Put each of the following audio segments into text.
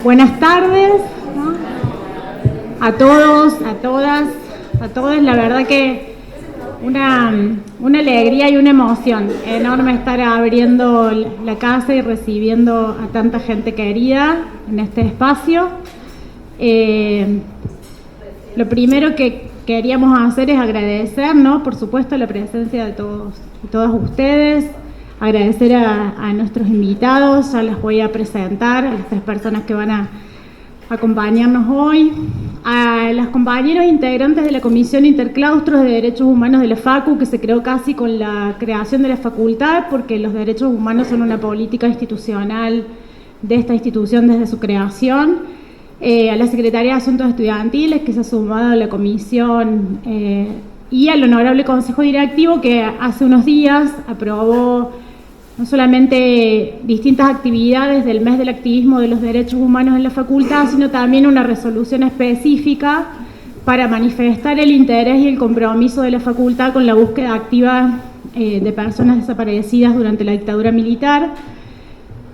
Buenas tardes, ¿no? A todos, a todas, a todos. La verdad que una alegría y una emoción enorme estar abriendo la casa y recibiendo a tanta gente querida en este espacio. Lo primero que queríamos hacer es agradecer, ¿no? Por supuesto, la presencia de todos y todas ustedes. Agradecer a nuestros invitados, ya les voy a presentar a las tres personas que van a acompañarnos hoy, a los compañeros integrantes de la Comisión Interclaustros de Derechos Humanos de la FACU, que se creó casi con la creación de la facultad, porque los derechos humanos son una política institucional de esta institución desde su creación, a la Secretaría de Asuntos Estudiantiles, que se ha sumado a la comisión, y al Honorable Consejo Directivo, que hace unos días aprobó no solamente distintas actividades del mes del activismo de los derechos humanos en la facultad, sino también una resolución específica para manifestar el interés y el compromiso de la facultad con la búsqueda activa de personas desaparecidas durante la dictadura militar.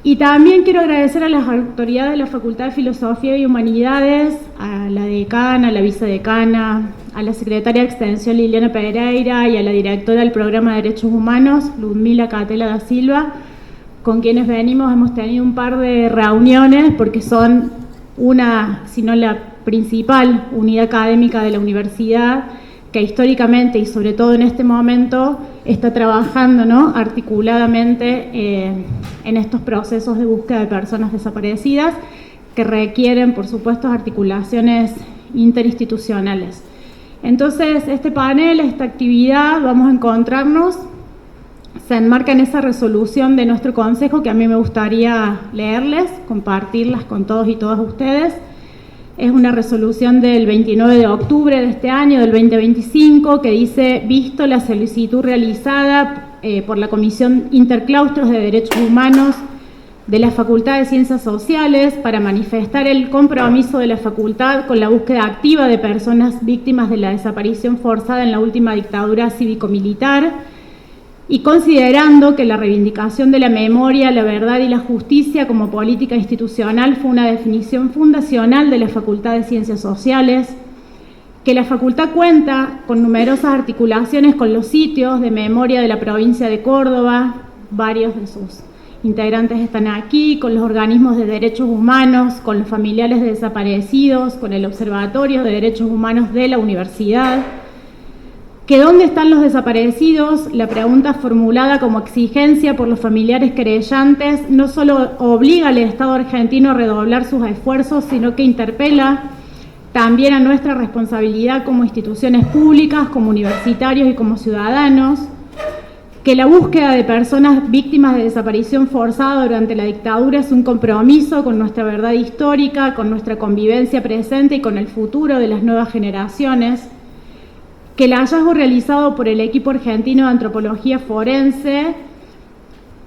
Y también quiero agradecer a las autoridades de la Facultad de Filosofía y Humanidades, a la decana, a la vicedecana, a la secretaria de Extensión Liliana Pereira y a la directora del Programa de Derechos Humanos, Ludmila Catela da Silva, con quienes hemos tenido un par de reuniones porque son una, si no la principal unidad académica de la universidad, que históricamente y sobre todo en este momento está trabajando, ¿no?, articuladamente en estos procesos de búsqueda de personas desaparecidas que requieren, por supuesto, articulaciones interinstitucionales. Entonces, este panel, esta actividad, vamos a encontrarnos, se enmarca en esa resolución de nuestro consejo que a mí me gustaría leerles, compartirlas con todos y todas ustedes. Es una resolución del 29 de octubre de este año, del 2025, que dice: visto la solicitud realizada por la Comisión Interclaustros de Derechos Humanos de la Facultad de Ciencias Sociales para manifestar el compromiso de la facultad con la búsqueda activa de personas víctimas de la desaparición forzada en la última dictadura cívico-militar, y considerando que la reivindicación de la memoria, la verdad y la justicia como política institucional fue una definición fundacional de la Facultad de Ciencias Sociales, que la facultad cuenta con numerosas articulaciones con los sitios de memoria de la provincia de Córdoba, varios de sus integrantes están aquí, con los organismos de derechos humanos, con los familiares de desaparecidos, con el Observatorio de Derechos Humanos de la universidad, que dónde están los desaparecidos, la pregunta formulada como exigencia por los familiares querellantes no solo obliga al Estado argentino a redoblar sus esfuerzos, sino que interpela también a nuestra responsabilidad como instituciones públicas, como universitarios y como ciudadanos, que la búsqueda de personas víctimas de desaparición forzada durante la dictadura es un compromiso con nuestra verdad histórica, con nuestra convivencia presente y con el futuro de las nuevas generaciones, que el hallazgo realizado por el equipo argentino de antropología forense,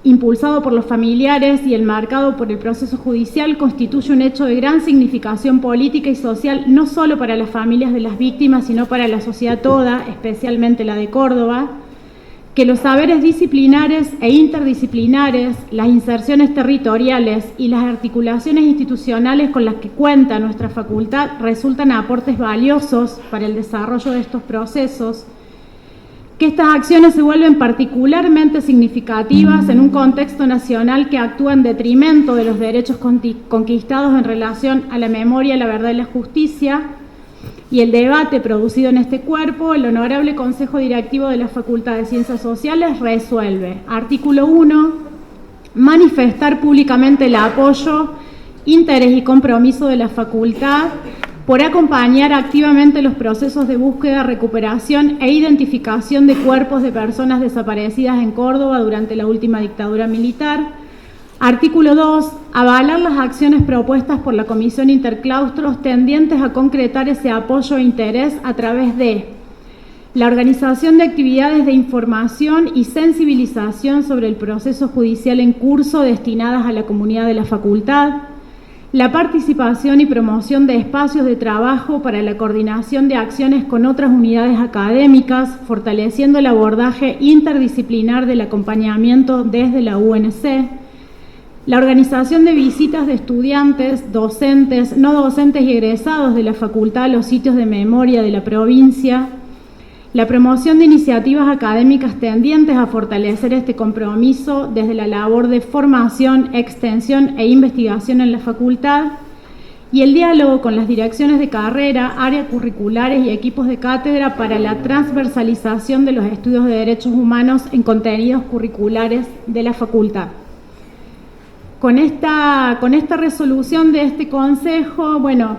impulsado por los familiares y enmarcado por el proceso judicial, constituye un hecho de gran significación política y social, no solo para las familias de las víctimas, sino para la sociedad toda, especialmente la de Córdoba, que los saberes disciplinares e interdisciplinares, las inserciones territoriales y las articulaciones institucionales con las que cuenta nuestra facultad resultan aportes valiosos para el desarrollo de estos procesos, que estas acciones se vuelven particularmente significativas en un contexto nacional que actúa en detrimento de los derechos conquistados en relación a la memoria, la verdad y la justicia, y el debate producido en este cuerpo. El Honorable Consejo Directivo de la Facultad de Ciencias Sociales resuelve: artículo 1, manifestar públicamente el apoyo, interés y compromiso de la facultad por acompañar activamente los procesos de búsqueda, recuperación e identificación de cuerpos de personas desaparecidas en Córdoba durante la última dictadura militar. Artículo 2. Avalar las acciones propuestas por la Comisión Interclaustros tendientes a concretar ese apoyo e interés a través de la organización de actividades de información y sensibilización sobre el proceso judicial en curso destinadas a la comunidad de la facultad, la participación y promoción de espacios de trabajo para la coordinación de acciones con otras unidades académicas, fortaleciendo el abordaje interdisciplinar del acompañamiento desde la UNC, La organización de visitas de estudiantes, docentes, no docentes y egresados de la facultad a los sitios de memoria de la provincia. La promoción de iniciativas académicas tendientes a fortalecer este compromiso desde la labor de formación, extensión e investigación en la facultad. Y el diálogo con las direcciones de carrera, áreas curriculares y equipos de cátedra para la transversalización de los estudios de derechos humanos en contenidos curriculares de la facultad. Con esta resolución de este consejo, bueno,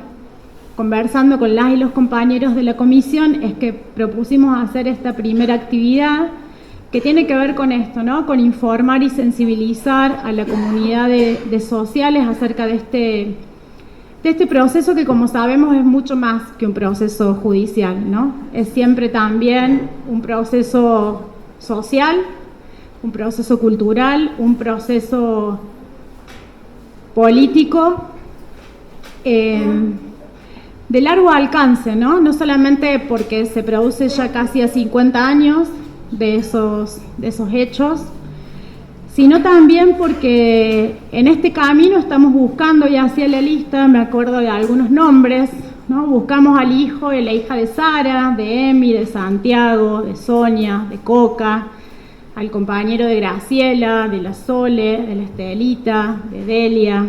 conversando con las y los compañeros de la comisión, es que propusimos hacer esta primera actividad que tiene que ver con esto, ¿no? Con informar y sensibilizar a la comunidad de sociales acerca de este proceso que, como sabemos, es mucho más que un proceso judicial, ¿no? Es siempre también un proceso social, un proceso cultural, un proceso político de largo alcance, ¿no? No solamente porque se produce ya casi a 50 años de esos hechos, sino también porque en este camino estamos buscando, y hacia la lista me acuerdo de algunos nombres, ¿no? Buscamos al hijo y la hija de Sara, de Emi, de Santiago, de Sonia, de Coca, al compañero de Graciela, de la Sole, de la Estelita, de Delia,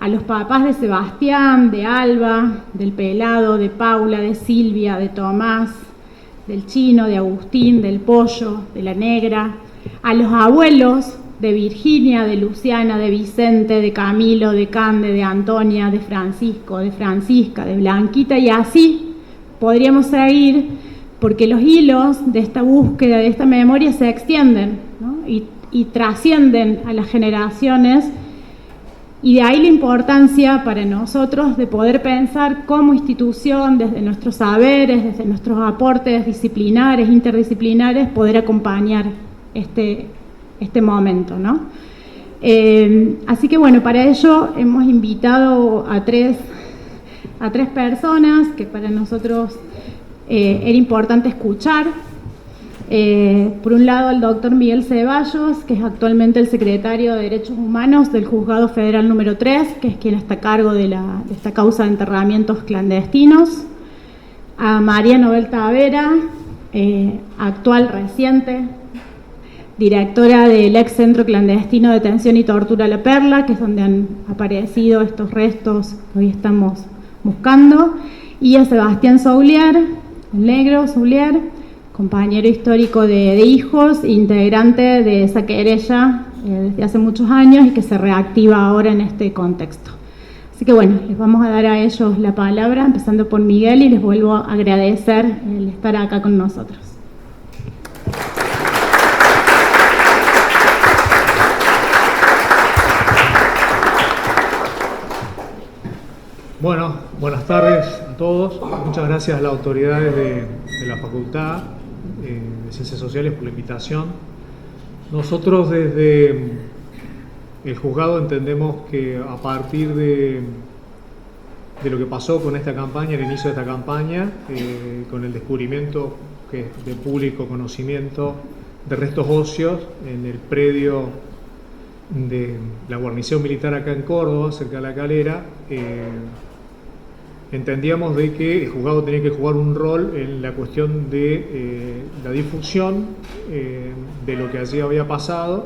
a los papás de Sebastián, de Alba, del Pelado, de Paula, de Silvia, de Tomás, del Chino, de Agustín, del Pollo, de la Negra, a los abuelos de Virginia, de Luciana, de Vicente, de Camilo, de Cande, de Antonia, de Francisco, de Francisca, de Blanquita, y así podríamos seguir, porque los hilos de esta búsqueda, de esta memoria se extienden, ¿no? y trascienden a las generaciones, y de ahí la importancia para nosotros de poder pensar como institución, desde nuestros saberes, desde nuestros aportes disciplinares, interdisciplinares, poder acompañar este momento, ¿no? Así que bueno, para ello hemos invitado a tres personas que para nosotros era importante escuchar. Por un lado, al doctor Miguel Ceballos, que es actualmente el secretario de Derechos Humanos del Juzgado Federal número 3, que es quien está a cargo de esta causa de enterramientos clandestinos. A María Nobel Tavera, actual reciente directora del ex Centro Clandestino de Detención y Tortura La Perla, que es donde han aparecido estos restos que hoy estamos buscando. Y a Sebastián Soulier, el negro Soulier, compañero histórico de Hijos, integrante de esa querella desde hace muchos años y que se reactiva ahora en este contexto. Así que bueno, les vamos a dar a ellos la palabra, empezando por Miguel, y les vuelvo a agradecer el estar acá con nosotros. Bueno, buenas tardes a todos. Muchas gracias a las autoridades de la Facultad de Ciencias Sociales por la invitación. Nosotros desde el juzgado entendemos que a partir de lo que pasó con esta campaña, el inicio de esta campaña, con el descubrimiento que es de público conocimiento de restos óseos en el predio de la guarnición militar acá en Córdoba, cerca de La Calera, entendíamos de que el juzgado tenía que jugar un rol en la cuestión de la difusión de lo que allí había pasado,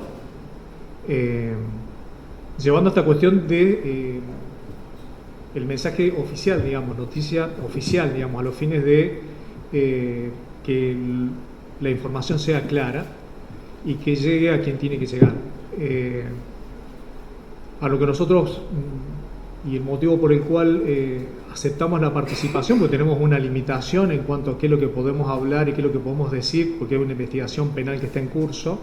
llevando esta cuestión de el mensaje oficial, digamos, noticia oficial, digamos, a los fines de que la información sea clara y que llegue a quien tiene que llegar. A lo que nosotros, y el motivo por el cual aceptamos la participación, porque tenemos una limitación en cuanto a qué es lo que podemos hablar y qué es lo que podemos decir, porque hay una investigación penal que está en curso.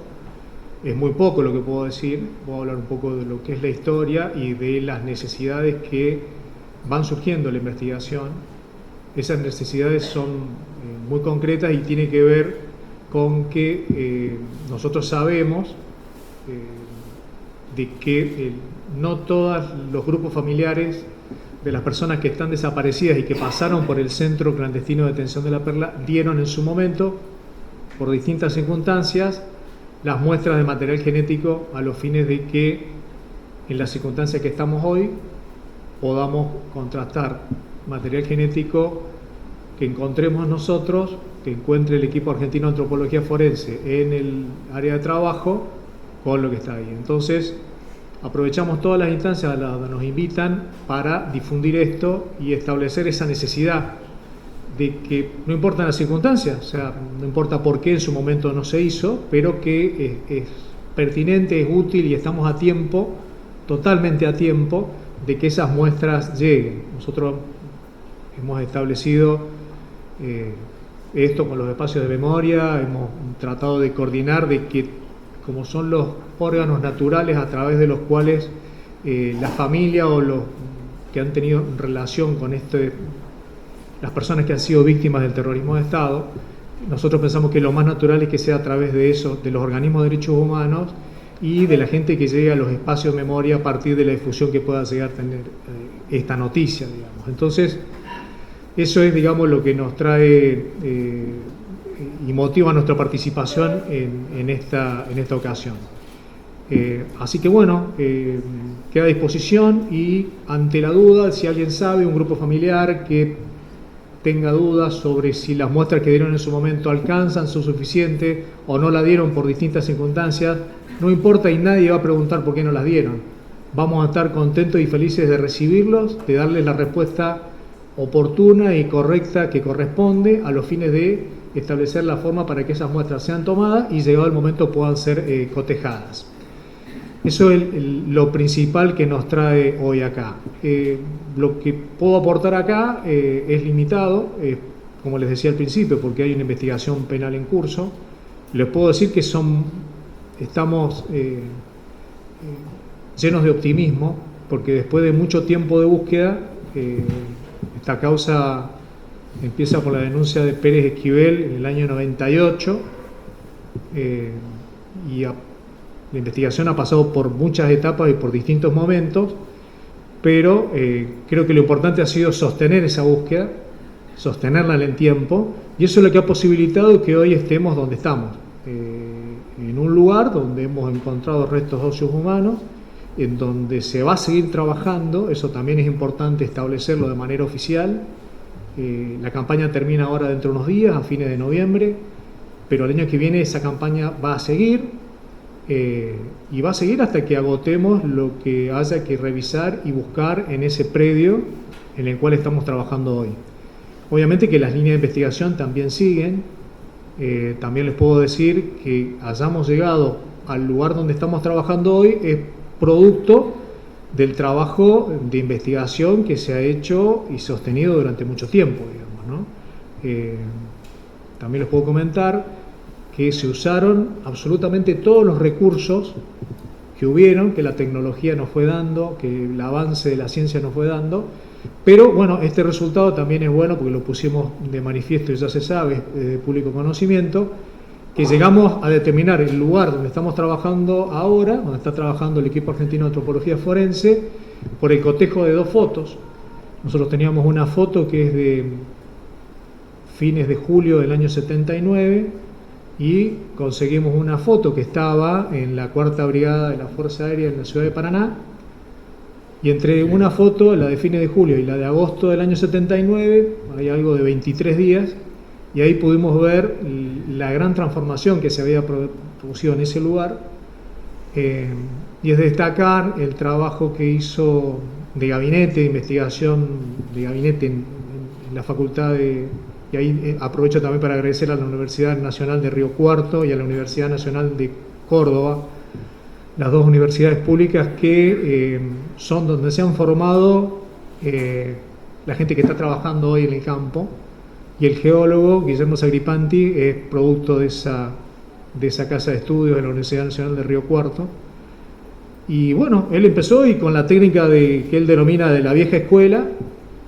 Es muy poco lo que puedo decir. Voy a hablar un poco de lo que es la historia y de las necesidades que van surgiendo en la investigación. Esas necesidades son muy concretas y tiene que ver con que nosotros sabemos de que no todos los grupos familiares de las personas que están desaparecidas y que pasaron por el Centro Clandestino de Detención de La Perla dieron en su momento, por distintas circunstancias, las muestras de material genético a los fines de que en las circunstancias que estamos hoy, podamos contrastar material genético que encontremos nosotros, que encuentre el equipo argentino de antropología forense en el área de trabajo, con lo que está ahí. Entonces, aprovechamos todas las instancias a las que nos invitan para difundir esto y establecer esa necesidad de que no importan las circunstancias, o sea, no importa por qué en su momento no se hizo, pero que es pertinente, es útil y estamos a tiempo, totalmente a tiempo, de que esas muestras lleguen. Nosotros hemos establecido esto con los espacios de memoria, hemos tratado de coordinar de que, como son los órganos naturales a través de los cuales la familia o los que han tenido relación con las personas que han sido víctimas del terrorismo de Estado, nosotros pensamos que lo más natural es que sea a través de eso, de los organismos de derechos humanos y de la gente que llegue a los espacios de memoria a partir de la difusión que pueda llegar a tener esta noticia, digamos. Entonces, eso es, digamos, lo que nos trae y motiva nuestra participación en esta ocasión. Así que bueno, queda a disposición y ante la duda, si alguien sabe, un grupo familiar que tenga dudas sobre si las muestras que dieron en su momento alcanzan, son suficientes o no la dieron por distintas circunstancias, no importa y nadie va a preguntar por qué no las dieron. Vamos a estar contentos y felices de recibirlos, de darles la respuesta oportuna y correcta que corresponde a los fines de establecer la forma para que esas muestras sean tomadas y llegado el momento puedan ser cotejadas. Eso es lo principal que nos trae hoy acá. Lo que puedo aportar acá es limitado, como les decía al principio, porque hay una investigación penal en curso. Les puedo decir que estamos llenos de optimismo, porque después de mucho tiempo de búsqueda, esta causa empieza por la denuncia de Pérez Esquivel en el año 98 y la investigación ha pasado por muchas etapas y por distintos momentos, pero creo que lo importante ha sido sostener esa búsqueda, sostenerla en el tiempo, y eso es lo que ha posibilitado que hoy estemos donde estamos, en un lugar donde hemos encontrado restos óseos humanos, en donde se va a seguir trabajando. Eso también es importante establecerlo de manera oficial. La campaña termina ahora dentro de unos días, a fines de noviembre, pero el año que viene esa campaña va a seguir. Y va a seguir hasta que agotemos lo que haya que revisar y buscar en ese predio en el cual estamos trabajando hoy. Obviamente que las líneas de investigación también siguen. También les puedo decir que hayamos llegado al lugar donde estamos trabajando hoy es producto del trabajo de investigación que se ha hecho y sostenido durante mucho tiempo, digamos, ¿no? También les puedo comentar que se usaron absolutamente todos los recursos que hubieron, que la tecnología nos fue dando, que el avance de la ciencia nos fue dando, pero bueno, este resultado también es bueno porque lo pusimos de manifiesto y ya se sabe, de público conocimiento, que llegamos a determinar el lugar donde estamos trabajando ahora, donde está trabajando el equipo argentino de antropología forense, por el cotejo de 2 fotos. Nosotros teníamos una foto que es de fines de julio del año 79, y conseguimos una foto que estaba en la 4ª Brigada de la Fuerza Aérea en la ciudad de Paraná, y entre una foto, la de fines de julio y la de agosto del año 79, hay algo de 23 días, y ahí pudimos ver la gran transformación que se había producido en ese lugar, y es destacar el trabajo que hizo de gabinete de investigación, de gabinete en la facultad y ahí aprovecho también para agradecer a la Universidad Nacional de Río Cuarto y a la Universidad Nacional de Córdoba, las 2 universidades públicas que son donde se han formado la gente que está trabajando hoy en el campo, y el geólogo Guillermo Sagripanti es producto de esa casa de estudios de la Universidad Nacional de Río Cuarto. Y bueno, él empezó y con la técnica que él denomina de la vieja escuela,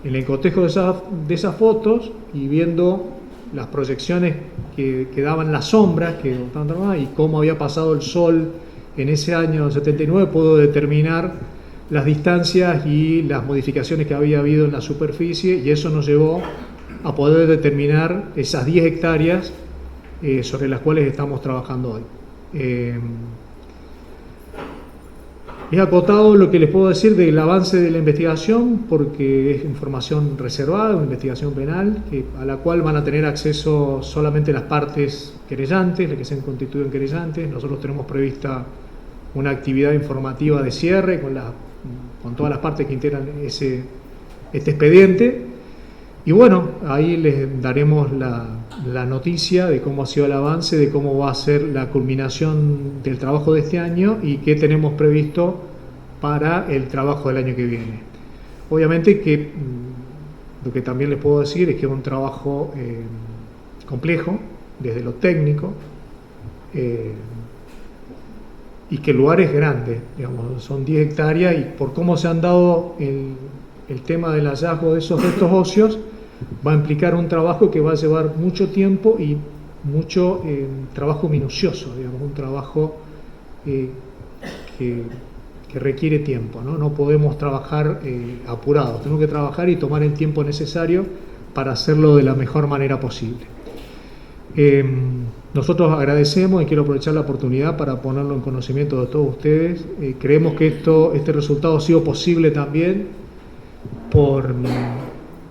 en el cotejo de esas fotos y viendo las proyecciones que daban las sombras y cómo había pasado el sol en ese año 79, pudo determinar las distancias y las modificaciones que había habido en la superficie, y eso nos llevó a poder determinar esas 10 hectáreas sobre las cuales estamos trabajando hoy. Es acotado lo que les puedo decir del avance de la investigación, porque es información reservada, una investigación penal, a la cual van a tener acceso solamente las partes querellantes, las que se han constituido en querellantes. Nosotros tenemos prevista una actividad informativa de cierre con todas las partes que integran este expediente. Y bueno, ahí les daremos la noticia de cómo ha sido el avance, de cómo va a ser la culminación del trabajo de este año y qué tenemos previsto para el trabajo del año que viene. Obviamente que lo que también les puedo decir es que es un trabajo complejo, desde lo técnico, y que el lugar es grande, digamos, son 10 hectáreas, y por cómo se han dado el tema del hallazgo de esos restos óseos, va a implicar un trabajo que va a llevar mucho tiempo y mucho trabajo minucioso, digamos, un trabajo que requiere tiempo, ¿no? No podemos trabajar apurados, tenemos que trabajar y tomar el tiempo necesario para hacerlo de la mejor manera posible. Nosotros agradecemos y quiero aprovechar la oportunidad para ponerlo en conocimiento de todos ustedes. Creemos que este resultado ha sido posible también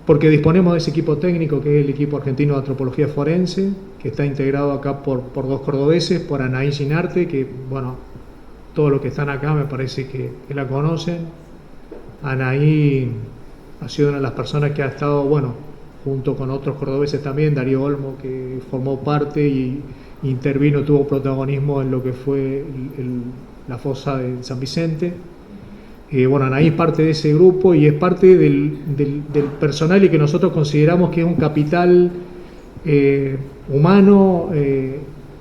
porque disponemos de ese equipo técnico que es el equipo argentino de antropología forense, que está integrado acá por 2 cordobeses, por Anaí Ginarte, que bueno, todos los que están acá me parece que la conocen. Anaí ha sido una de las personas que ha estado, bueno, junto con otros cordobeses también, Darío Olmo, que formó parte y intervino, tuvo protagonismo en lo que fue la fosa de San Vicente. Bueno, Anaí es parte de ese grupo y es parte del personal y que nosotros consideramos que es un capital humano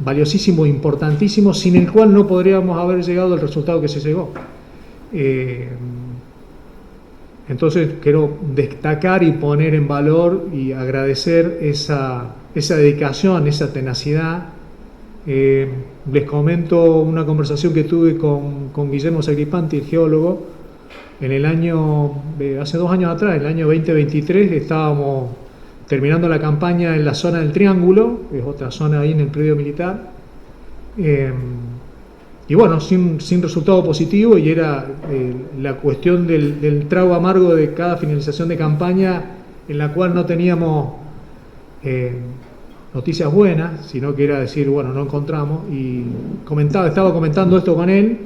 valiosísimo, importantísimo, sin el cual no podríamos haber llegado al resultado que se llegó. Entonces quiero destacar y poner en valor y agradecer esa dedicación, esa tenacidad. Les comento una conversación que tuve con Guillermo Sacripanti, el geólogo, en el año, hace 2 años atrás, en el año 2023, estábamos terminando la campaña en la zona del Triángulo, que es otra zona ahí en el predio militar, y bueno, sin resultado positivo, y era la cuestión del trago amargo de cada finalización de campaña, en la cual no teníamos noticias buenas, sino que era decir, bueno, no encontramos, y estaba comentando esto con él,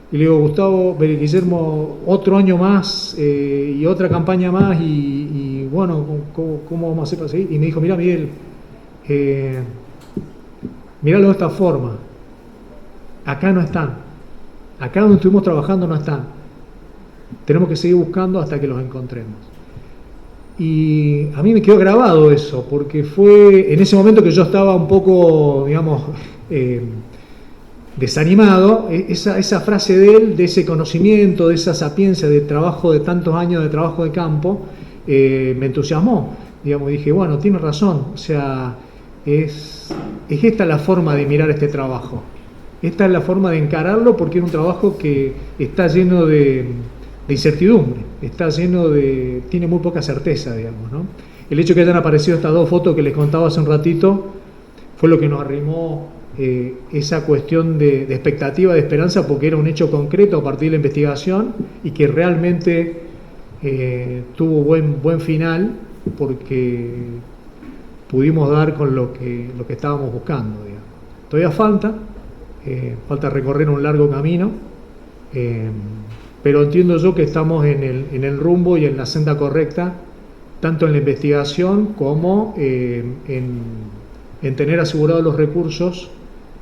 y le digo, Gustavo, Guillermo, otro año más y otra campaña más, y bueno, ¿cómo vamos a hacer para seguir? Y me dijo, mira, Miguel, míralo de esta forma, acá no están, acá donde estuvimos trabajando no están, tenemos que seguir buscando hasta que los encontremos. Y a mí me quedó grabado eso, porque fue en ese momento que yo estaba un poco, digamos, desanimado. Esa frase de él, de ese conocimiento, de esa sapiencia de trabajo, de tantos años de trabajo de campo, me entusiasmó, digamos, y dije, bueno, tiene razón, o sea, es esta la forma de mirar este trabajo, esta es la forma de encararlo, porque es un trabajo que está lleno de incertidumbre, tiene muy poca certeza, digamos, ¿no? El hecho que hayan aparecido estas 2 fotos que les contaba hace un ratito fue lo que nos arrimó esa cuestión de expectativa, de esperanza, porque era un hecho concreto a partir de la investigación y que realmente tuvo buen final, porque pudimos dar con lo que estábamos buscando, digamos. Todavía falta recorrer un largo camino, pero entiendo yo que estamos en el rumbo y en la senda correcta, tanto en la investigación como en tener asegurados los recursos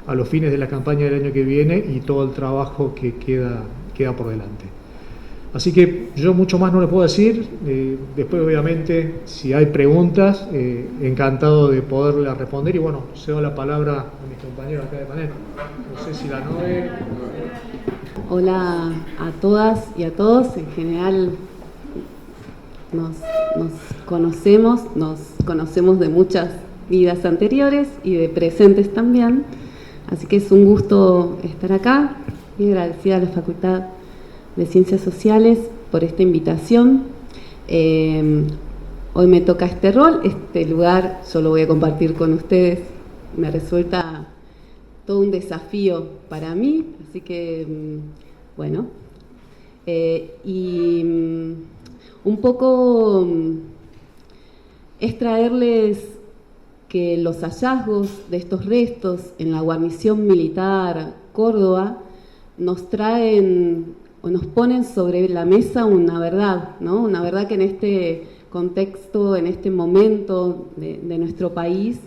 a los fines de la campaña del año que viene y todo el trabajo que queda por delante. Así que yo mucho más no le puedo decir. Después, obviamente, si hay preguntas, encantado de poderlas responder. Y bueno, cedo la palabra a mis compañeros acá de panel. No sé si la Noe... Hola a todas y a todos. En general nos conocemos de muchas vidas anteriores y de presentes también. Así que es un gusto estar acá y agradecida a la Facultad de Ciencias Sociales por esta invitación. Hoy me toca este rol, este lugar yo lo voy a compartir con ustedes. Me resulta todo un desafío para mí, así que, bueno, Un poco es traerles que los hallazgos de estos restos en la guarnición militar Córdoba nos traen o nos ponen sobre la mesa una verdad, ¿no? Una verdad que en este contexto, en este momento de nuestro país,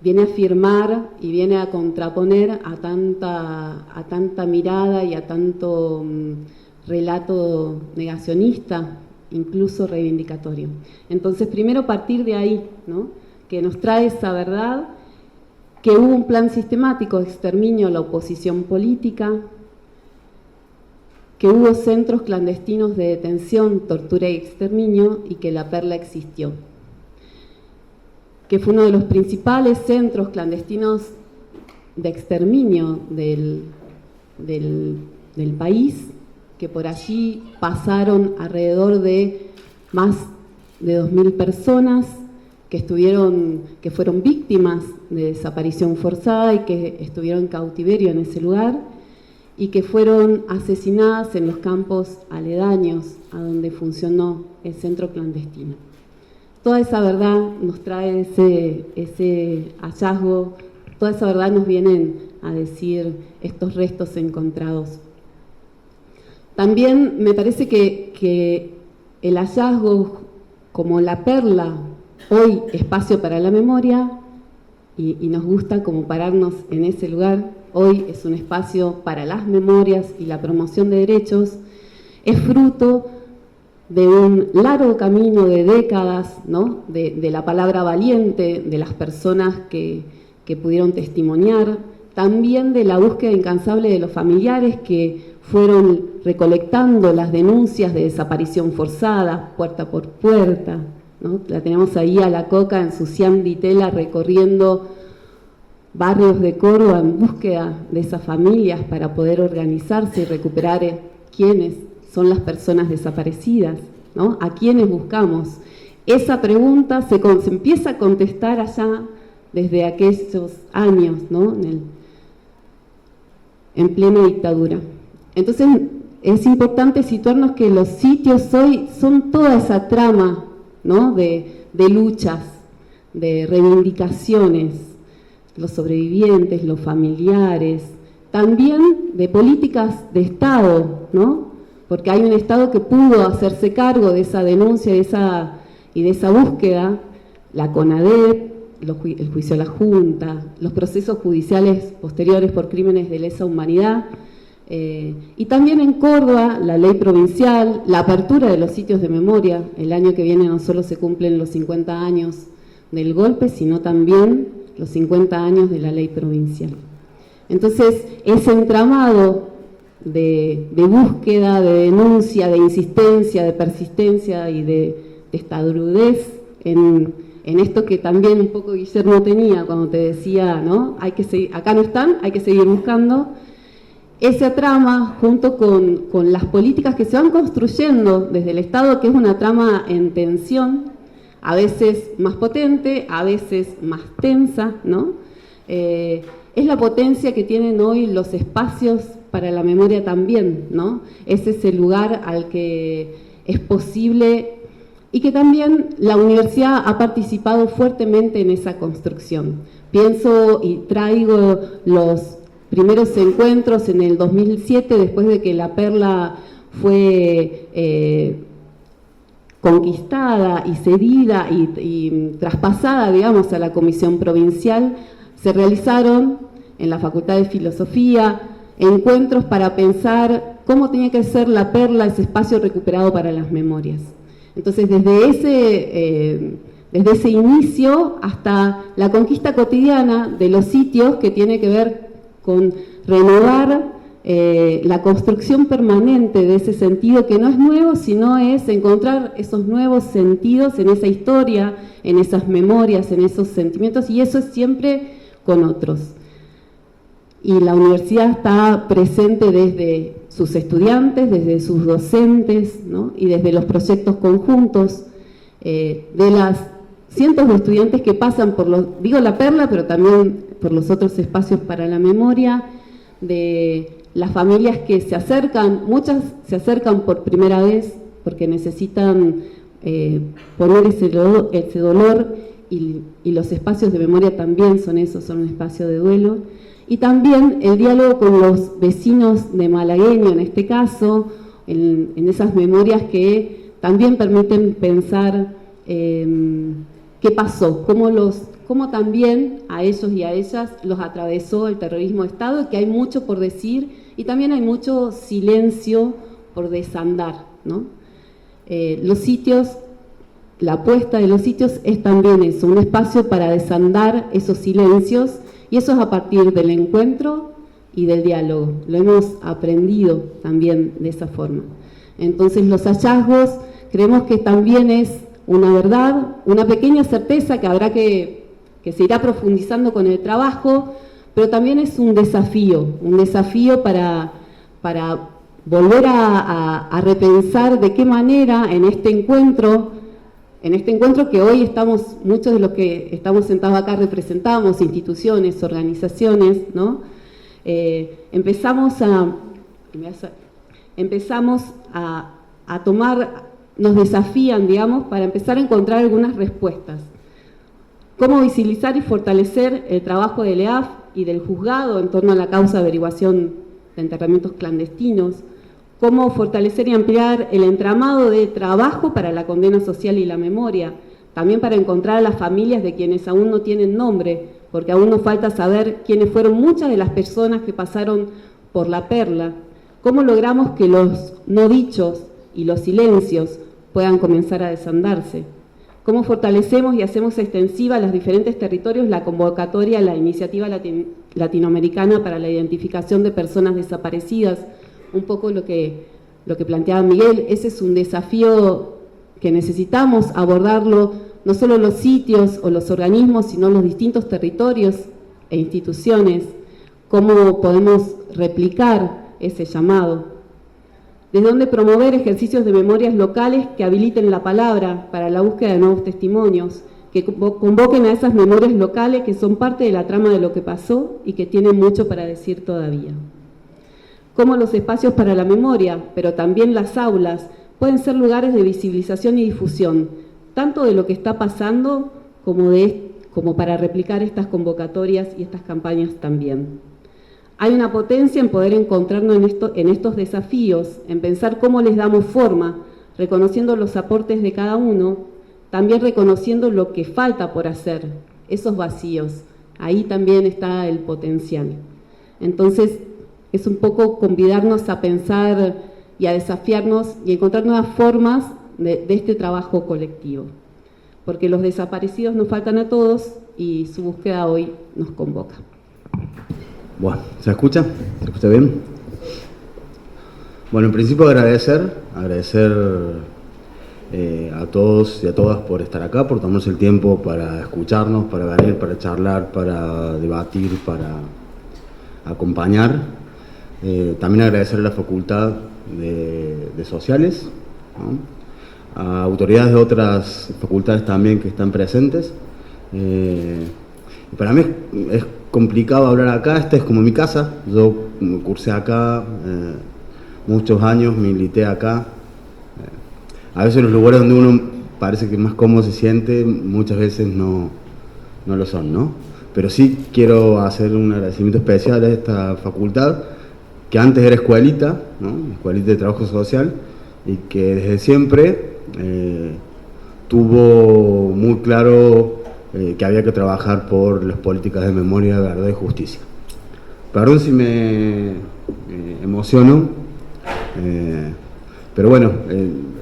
viene a afirmar y viene a contraponer a tanta mirada y a tanto relato negacionista, incluso reivindicatorio. Entonces, primero partir de ahí, ¿no? Que nos trae esa verdad, que hubo un plan sistemático de exterminio a la oposición política, que hubo centros clandestinos de detención, tortura y exterminio, y que la Perla existió, que fue uno de los principales centros clandestinos de exterminio del país, que por allí pasaron alrededor de más de 2.000 personas que fueron víctimas de desaparición forzada y que estuvieron en cautiverio en ese lugar y que fueron asesinadas en los campos aledaños a donde funcionó el centro clandestino. Toda esa verdad nos trae ese hallazgo, toda esa verdad nos vienen a decir estos restos encontrados. También me parece que el hallazgo como la Perla, hoy espacio para la memoria, y nos gusta como pararnos en ese lugar, hoy es un espacio para las memorias y la promoción de derechos, es fruto de un largo camino de décadas, ¿no? de la palabra valiente, de las personas que pudieron testimoniar, también de la búsqueda incansable de los familiares que fueron recolectando las denuncias de desaparición forzada, puerta por puerta, ¿no? La tenemos ahí a la Coca en su Cian di Tela recorriendo barrios de Córdoba en búsqueda de esas familias para poder organizarse y recuperar quiénes son las personas desaparecidas, ¿no? ¿A quiénes buscamos? Esa pregunta se empieza a contestar allá desde aquellos años, ¿no? En plena dictadura. Entonces es importante situarnos que los sitios hoy son toda esa trama, ¿no? de luchas, de reivindicaciones, los sobrevivientes, los familiares, también de políticas de Estado, ¿no? Porque hay un Estado que pudo hacerse cargo de esa denuncia y de esa búsqueda, la CONADEP, el juicio a la Junta, los procesos judiciales posteriores por crímenes de lesa humanidad, y también en Córdoba, la ley provincial, la apertura de los sitios de memoria. El año que viene no solo se cumplen los 50 años del golpe, sino también los 50 años de la ley provincial. Entonces, ese entramado de búsqueda, de denuncia, de insistencia, de persistencia y de testabrudez en esto que también un poco Guillermo tenía cuando te decía, ¿no? Hay que seguir, acá no están, hay que seguir buscando. Esa trama, junto con las políticas que se van construyendo desde el Estado, que es una trama en tensión, a veces más potente, a veces más tensa, ¿no? Es la potencia que tienen hoy los espacios para la memoria también, ¿no? Es ese lugar al que es posible y que también la universidad ha participado fuertemente en esa construcción. Pienso y traigo los primeros encuentros en el 2007, después de que la Perla fue conquistada y cedida y traspasada, digamos, a la Comisión Provincial, se realizaron en la Facultad de Filosofía encuentros para pensar cómo tenía que ser la Perla, ese espacio recuperado para las memorias. Entonces, desde ese inicio hasta la conquista cotidiana de los sitios, que tiene que ver con renovar la construcción permanente de ese sentido, que no es nuevo, sino es encontrar esos nuevos sentidos en esa historia, en esas memorias, en esos sentimientos, y eso es siempre con otros. Y la universidad está presente desde sus estudiantes, desde sus docentes, ¿no? Y desde los proyectos conjuntos de las cientos de estudiantes que pasan por la Perla, pero también por los otros espacios para la memoria, de las familias que se acercan, muchas se acercan por primera vez porque necesitan poner ese dolor y los espacios de memoria también son eso, son un espacio de duelo. Y también el diálogo con los vecinos de malagueño, en este caso, en esas memorias que también permiten pensar qué pasó, cómo también a ellos y a ellas los atravesó el terrorismo de Estado, y que hay mucho por decir y también hay mucho silencio por desandar, ¿no? Los sitios, la apuesta de los sitios es también eso, un espacio para desandar esos silencios, y eso es a partir del encuentro y del diálogo. Lo hemos aprendido también de esa forma. Entonces los hallazgos creemos que también es una verdad, una pequeña certeza que se irá profundizando con el trabajo, pero también es un desafío para volver a repensar de qué manera en este encuentro que hoy estamos, muchos de los que estamos sentados acá representamos instituciones, organizaciones, ¿no? Empezamos a tomar, nos desafían, digamos, para empezar a encontrar algunas respuestas. Cómo visibilizar y fortalecer el trabajo del EAF y del juzgado en torno a la causa de averiguación de enterramientos clandestinos. Cómo fortalecer y ampliar el entramado de trabajo para la condena social y la memoria. También para encontrar a las familias de quienes aún no tienen nombre, porque aún nos falta saber quiénes fueron muchas de las personas que pasaron por la perla. Cómo logramos que los no dichos y los silencios puedan comenzar a desandarse. Cómo fortalecemos y hacemos extensiva a los diferentes territorios la convocatoria a la iniciativa latinoamericana para la identificación de personas desaparecidas. Un poco lo que planteaba Miguel, ese es un desafío que necesitamos abordarlo, no solo los sitios o los organismos, sino los distintos territorios e instituciones. Cómo podemos replicar ese llamado. Desde donde promover ejercicios de memorias locales que habiliten la palabra para la búsqueda de nuevos testimonios, que convoquen a esas memorias locales que son parte de la trama de lo que pasó y que tienen mucho para decir todavía. Cómo los espacios para la memoria, pero también las aulas, pueden ser lugares de visibilización y difusión, tanto de lo que está pasando como para replicar estas convocatorias y estas campañas también. Hay una potencia en poder encontrarnos en estos desafíos, en pensar cómo les damos forma, reconociendo los aportes de cada uno, también reconociendo lo que falta por hacer, esos vacíos. Ahí también está el potencial. Entonces, es un poco convidarnos a pensar y a desafiarnos y encontrar nuevas formas de este trabajo colectivo. Porque los desaparecidos nos faltan a todos y su búsqueda hoy nos convoca. Bueno, ¿se escucha? ¿Se escucha bien? Bueno, en principio agradecer a todos y a todas por estar acá, por tomarse el tiempo para escucharnos, para venir, para charlar, para debatir, para acompañar. También agradecer a la Facultad de Sociales, ¿no? A autoridades de otras facultades también que están presentes. Para mí es complicado hablar acá, esta es como mi casa, yo cursé acá muchos años, milité acá. A veces los lugares donde uno parece que más cómodo se siente, muchas veces no lo son, ¿no? Pero sí quiero hacer un agradecimiento especial a esta facultad, que antes era escuelita, ¿no? Escuelita de Trabajo Social, y que desde siempre tuvo muy claro que había que trabajar por las políticas de memoria, verdad y justicia. Perdón si me emociono, pero bueno,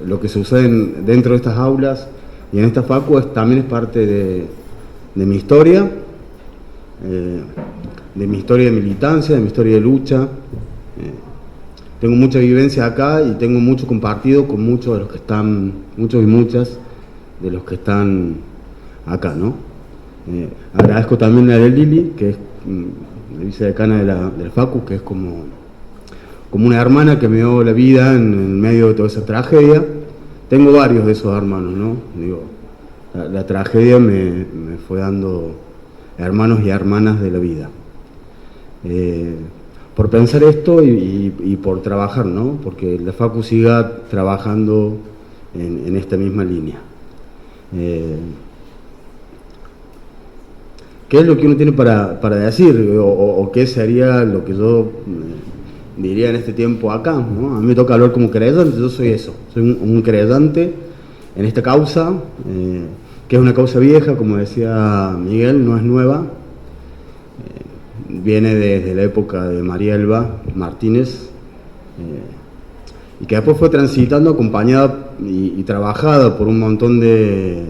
lo que sucede dentro de estas aulas y en esta facu también es parte de mi historia, de militancia, de mi historia de lucha. Tengo mucha vivencia acá y tengo mucho compartido con muchos de los que están, muchos y muchas de los que están acá, ¿no? Agradezco también a Lili, que es la vicedecana de la Facu, que es como una hermana que me dio la vida en medio de toda esa tragedia. Tengo varios de esos hermanos, ¿no? Digo, la tragedia me fue dando hermanos y hermanas de la vida. por pensar esto y por trabajar, ¿no? Porque la Facu siga trabajando en esta misma línea. ¿Qué es lo que uno tiene para decir? O qué sería lo que yo diría en este tiempo acá, ¿no? A mí me toca hablar como creyente, yo soy eso, soy un creyente en esta causa, que es una causa vieja, como decía Miguel, no es nueva, viene desde la época de María Elba Martínez, y que después fue transitando, acompañada y trabajada por un montón de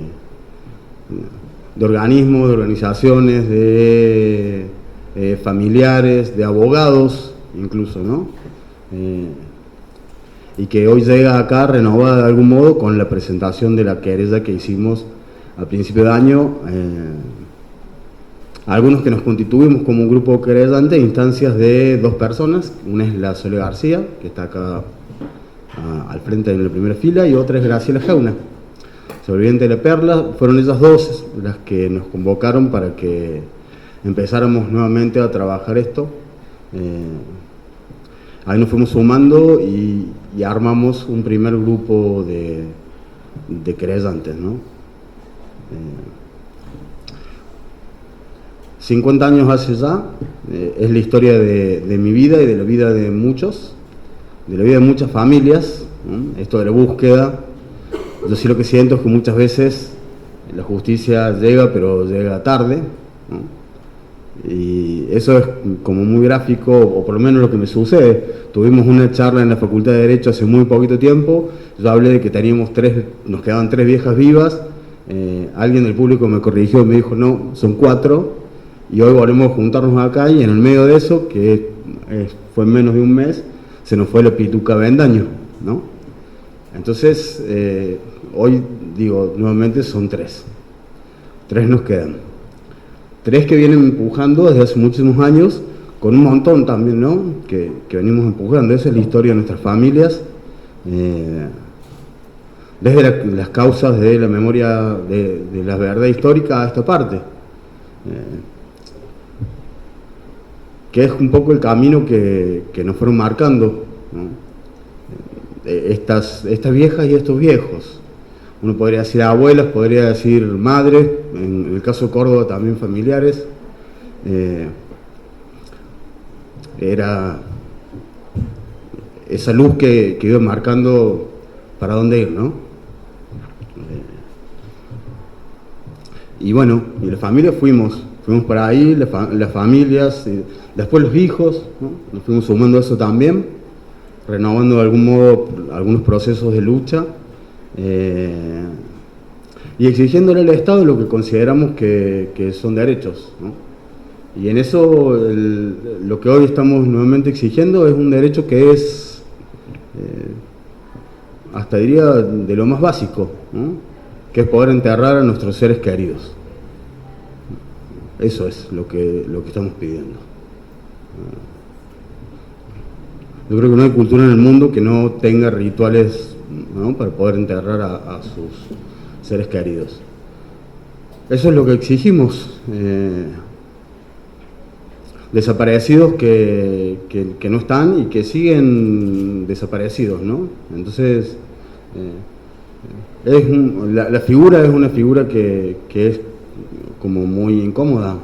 organismos, de organizaciones, de familiares, de abogados incluso, ¿no? Y que hoy llega acá renovada de algún modo con la presentación de la querella que hicimos al principio de año, algunos que nos constituimos como un grupo querellante, instancias de 2 personas, una es la Sole García, que está acá al frente en la primera fila, y otra es Graciela Jauna, sobreviviente de la Perla. Fueron ellas 2 las que nos convocaron para que empezáramos nuevamente a trabajar esto. Ahí nos fuimos sumando y armamos un primer grupo de querellantes, ¿no? 50 años hace ya, es la historia de mi vida y de la vida de muchos, de la vida de muchas familias, ¿no? Esto de la búsqueda, yo sí lo que siento es que muchas veces la justicia llega, pero llega tarde, ¿no? Y eso es como muy gráfico, o por lo menos lo que me sucede. Tuvimos una charla en la Facultad de Derecho hace muy poquito tiempo, yo hablé de que teníamos nos quedaban 3 viejas vivas, alguien del público me corrigió y me dijo, no, son 4, y hoy volvemos a juntarnos acá, y en el medio de eso, que fue en menos de un mes, se nos fue la Pituca Bendaño, ¿no? Entonces, hoy digo, nuevamente son 3 nos quedan. 3 que vienen empujando desde hace muchísimos años, con un montón también, ¿no? Que venimos empujando. Esa es la historia de nuestras familias, desde las causas de la memoria de la verdad histórica a esta parte, que es un poco el camino que nos fueron marcando, ¿no? Estas viejas y estos viejos. Uno podría decir abuelas, podría decir madres, en el caso de Córdoba también familiares. Era esa luz que iba marcando para dónde ir, ¿no? Y bueno, y la familia fuimos para ahí, las familias, después los hijos, ¿no? Nos fuimos sumando a eso también, renovando de algún modo algunos procesos de lucha, y exigiéndole al Estado lo que consideramos que son derechos, ¿no? Y en eso lo que hoy estamos nuevamente exigiendo es un derecho que es, hasta diría, de lo más básico, ¿no? Que es poder enterrar a nuestros seres queridos. Eso es lo que estamos pidiendo. Yo creo que no hay cultura en el mundo que no tenga rituales, ¿no? Para poder enterrar a sus seres queridos. Eso es lo que exigimos. Desaparecidos que no están y que siguen desaparecidos, ¿no? Entonces, la figura es una figura que es como muy incómoda,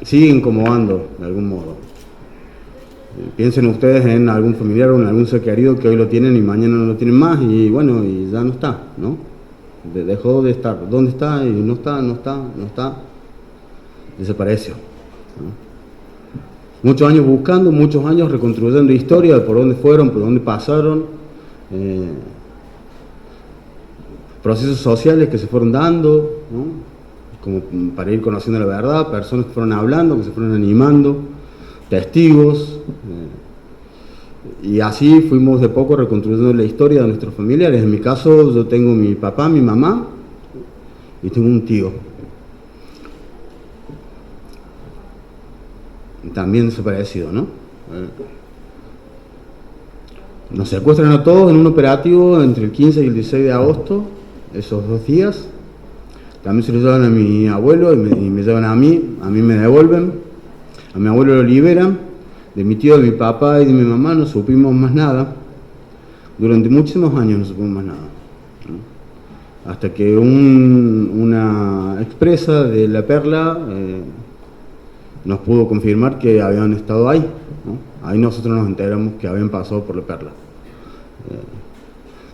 sigue incomodando de algún modo. Piensen ustedes en algún familiar o en algún ser querido que hoy lo tienen y mañana no lo tienen más, y bueno, y ya no está, ¿no? Dejó de estar. ¿Dónde está? Y no está. Desapareció, ¿no? Muchos años buscando, muchos años reconstruyendo historia de por dónde fueron, por dónde pasaron, procesos sociales que se fueron dando, ¿no? Como para ir conociendo la verdad, personas que fueron hablando, que se fueron animando, testigos, y así fuimos de poco reconstruyendo la historia de nuestros familiares. En mi caso, yo tengo mi papá, mi mamá, y tengo un tío, también desaparecido, ¿no? Nos secuestran a todos en un operativo entre el 15 y el 16 de agosto, esos 2 días. También se lo llevan a mi abuelo y me llevan a mí me devuelven. A mi abuelo lo liberan, de mi tío, de mi papá y de mi mamá no supimos más nada. Durante muchísimos años no supimos más nada, ¿no? Hasta que una expresa de La Perla nos pudo confirmar que habían estado ahí, ¿no? Ahí nosotros nos enteramos que habían pasado por La Perla.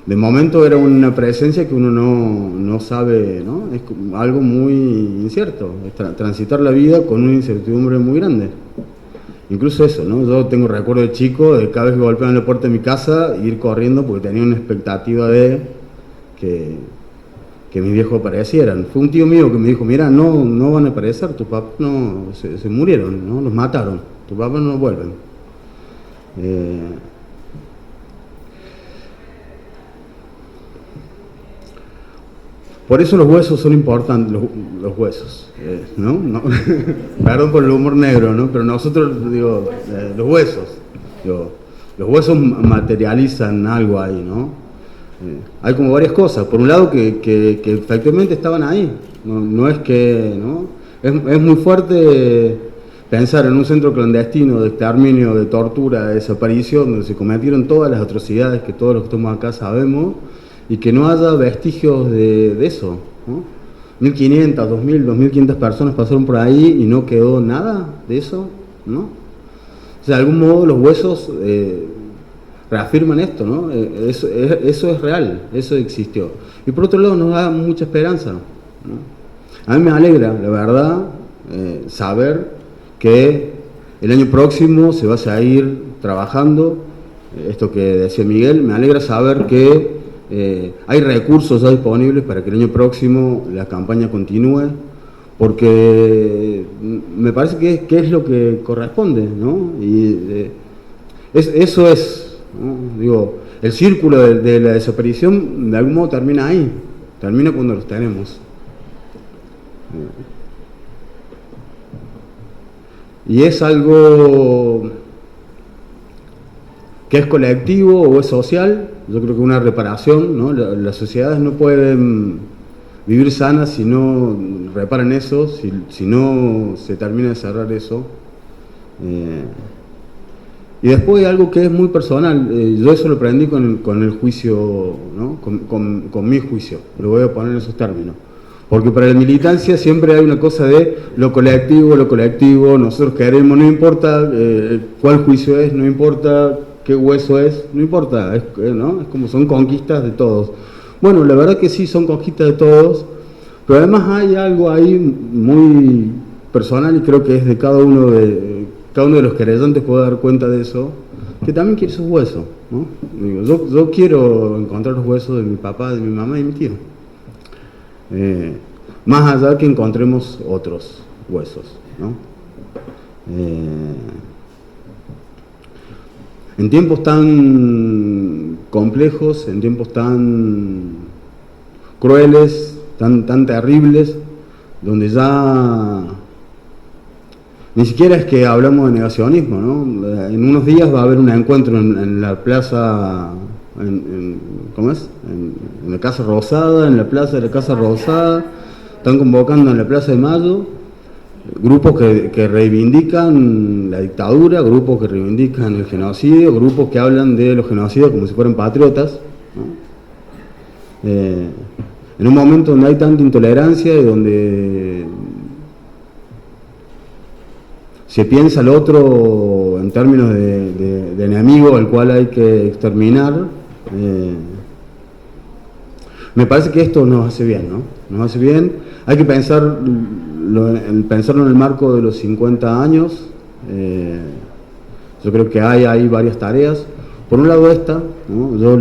De momento era una presencia que uno no sabe, ¿no? Es algo muy incierto, es transitar la vida con una incertidumbre muy grande. Incluso eso, ¿no? Yo tengo recuerdo de chico, de cada vez que golpeaban la puerta de mi casa, ir corriendo porque tenía una expectativa de que mis viejos aparecieran. Fue un tío mío que me dijo, mira, no van a aparecer, tus papás no, se murieron, ¿no? Los mataron, tus papás no vuelven. Por eso los huesos son importantes, los huesos, ¿no? Perdón por el humor negro, ¿no? Pero nosotros, digo, los huesos materializan algo ahí, ¿no? Hay como varias cosas. Por un lado que efectivamente estaban ahí, no es que, ¿no? Es muy fuerte pensar en un centro clandestino de exterminio, de tortura, de desaparición, donde se cometieron todas las atrocidades que todos los que estamos acá sabemos, y que no haya vestigios de eso, ¿no? 1.500, 2.000, 2.500 personas pasaron por ahí y no quedó nada de eso, ¿no? O sea, de algún modo los huesos reafirman esto, ¿no? Eso es real, eso existió. Y por otro lado nos da mucha esperanza, ¿no? A mí me alegra, la verdad, saber que el año próximo se va a seguir trabajando, esto que decía Miguel, me alegra saber que hay recursos ya disponibles para que el año próximo la campaña continúe, porque me parece que es lo que corresponde, ¿no? Y eso es, ¿no? Digo, el círculo de la desaparición de algún modo termina ahí, termina cuando los tenemos. Y es algo que es colectivo o es social. Yo creo que una reparación, ¿no? Las sociedades no pueden vivir sanas si no reparan eso, si no se termina de cerrar eso. Y después hay algo que es muy personal, yo eso lo aprendí con el juicio, ¿no? Con mi juicio, lo voy a poner en esos términos. Porque para la militancia siempre hay una cosa de lo colectivo, nosotros queremos, no importa cuál juicio es, no importa qué hueso es, no importa, ¿no? Es como son conquistas de todos. Bueno, la verdad que sí, son conquistas de todos, pero además hay algo ahí muy personal y creo que es de cada uno de los querellantes puede dar cuenta de eso, que también quiere sus huesos, ¿no? Digo, yo quiero encontrar los huesos de mi papá, de mi mamá y de mi tío. Más allá que encontremos otros huesos, ¿no? En tiempos tan complejos, en tiempos tan crueles, tan terribles, donde ya ni siquiera es que hablamos de negacionismo, ¿no? En unos días va a haber un encuentro en la plaza, ¿cómo es? En la Casa Rosada, en la plaza de la Casa Rosada, están convocando en la Plaza de Mayo grupos que reivindican la dictadura, grupos que reivindican el genocidio, grupos que hablan de los genocidios como si fueran patriotas, ¿no? En un momento donde hay tanta intolerancia y donde se piensa al otro en términos de enemigo al cual hay que exterminar, me parece que esto nos hace bien, ¿no? Nos hace bien, hay que pensarlo en el marco de los 50 años, yo creo que hay ahí varias tareas. Por un lado esta, ¿no? Yo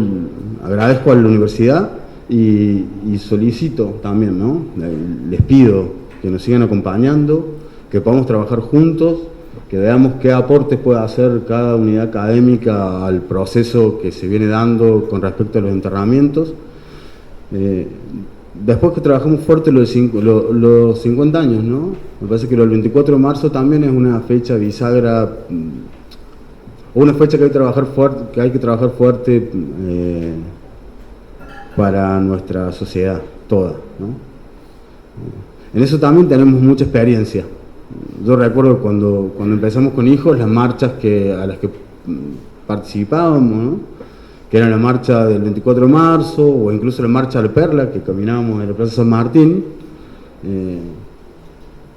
agradezco a la universidad y solicito también, ¿no? Les pido que nos sigan acompañando, que podamos trabajar juntos, que veamos qué aportes puede hacer cada unidad académica al proceso que se viene dando con respecto a los enterramientos. Después que trabajamos fuerte los 50 años, ¿no? Me parece que el 24 de marzo también es una fecha bisagra, o una fecha que hay que trabajar fuerte para nuestra sociedad toda, ¿no? En eso también tenemos mucha experiencia, yo recuerdo cuando empezamos con hijos, las marchas a las que participábamos, ¿no? Que era la marcha del 24 de marzo, o incluso la marcha de la Perla, que caminábamos en la Plaza San Martín,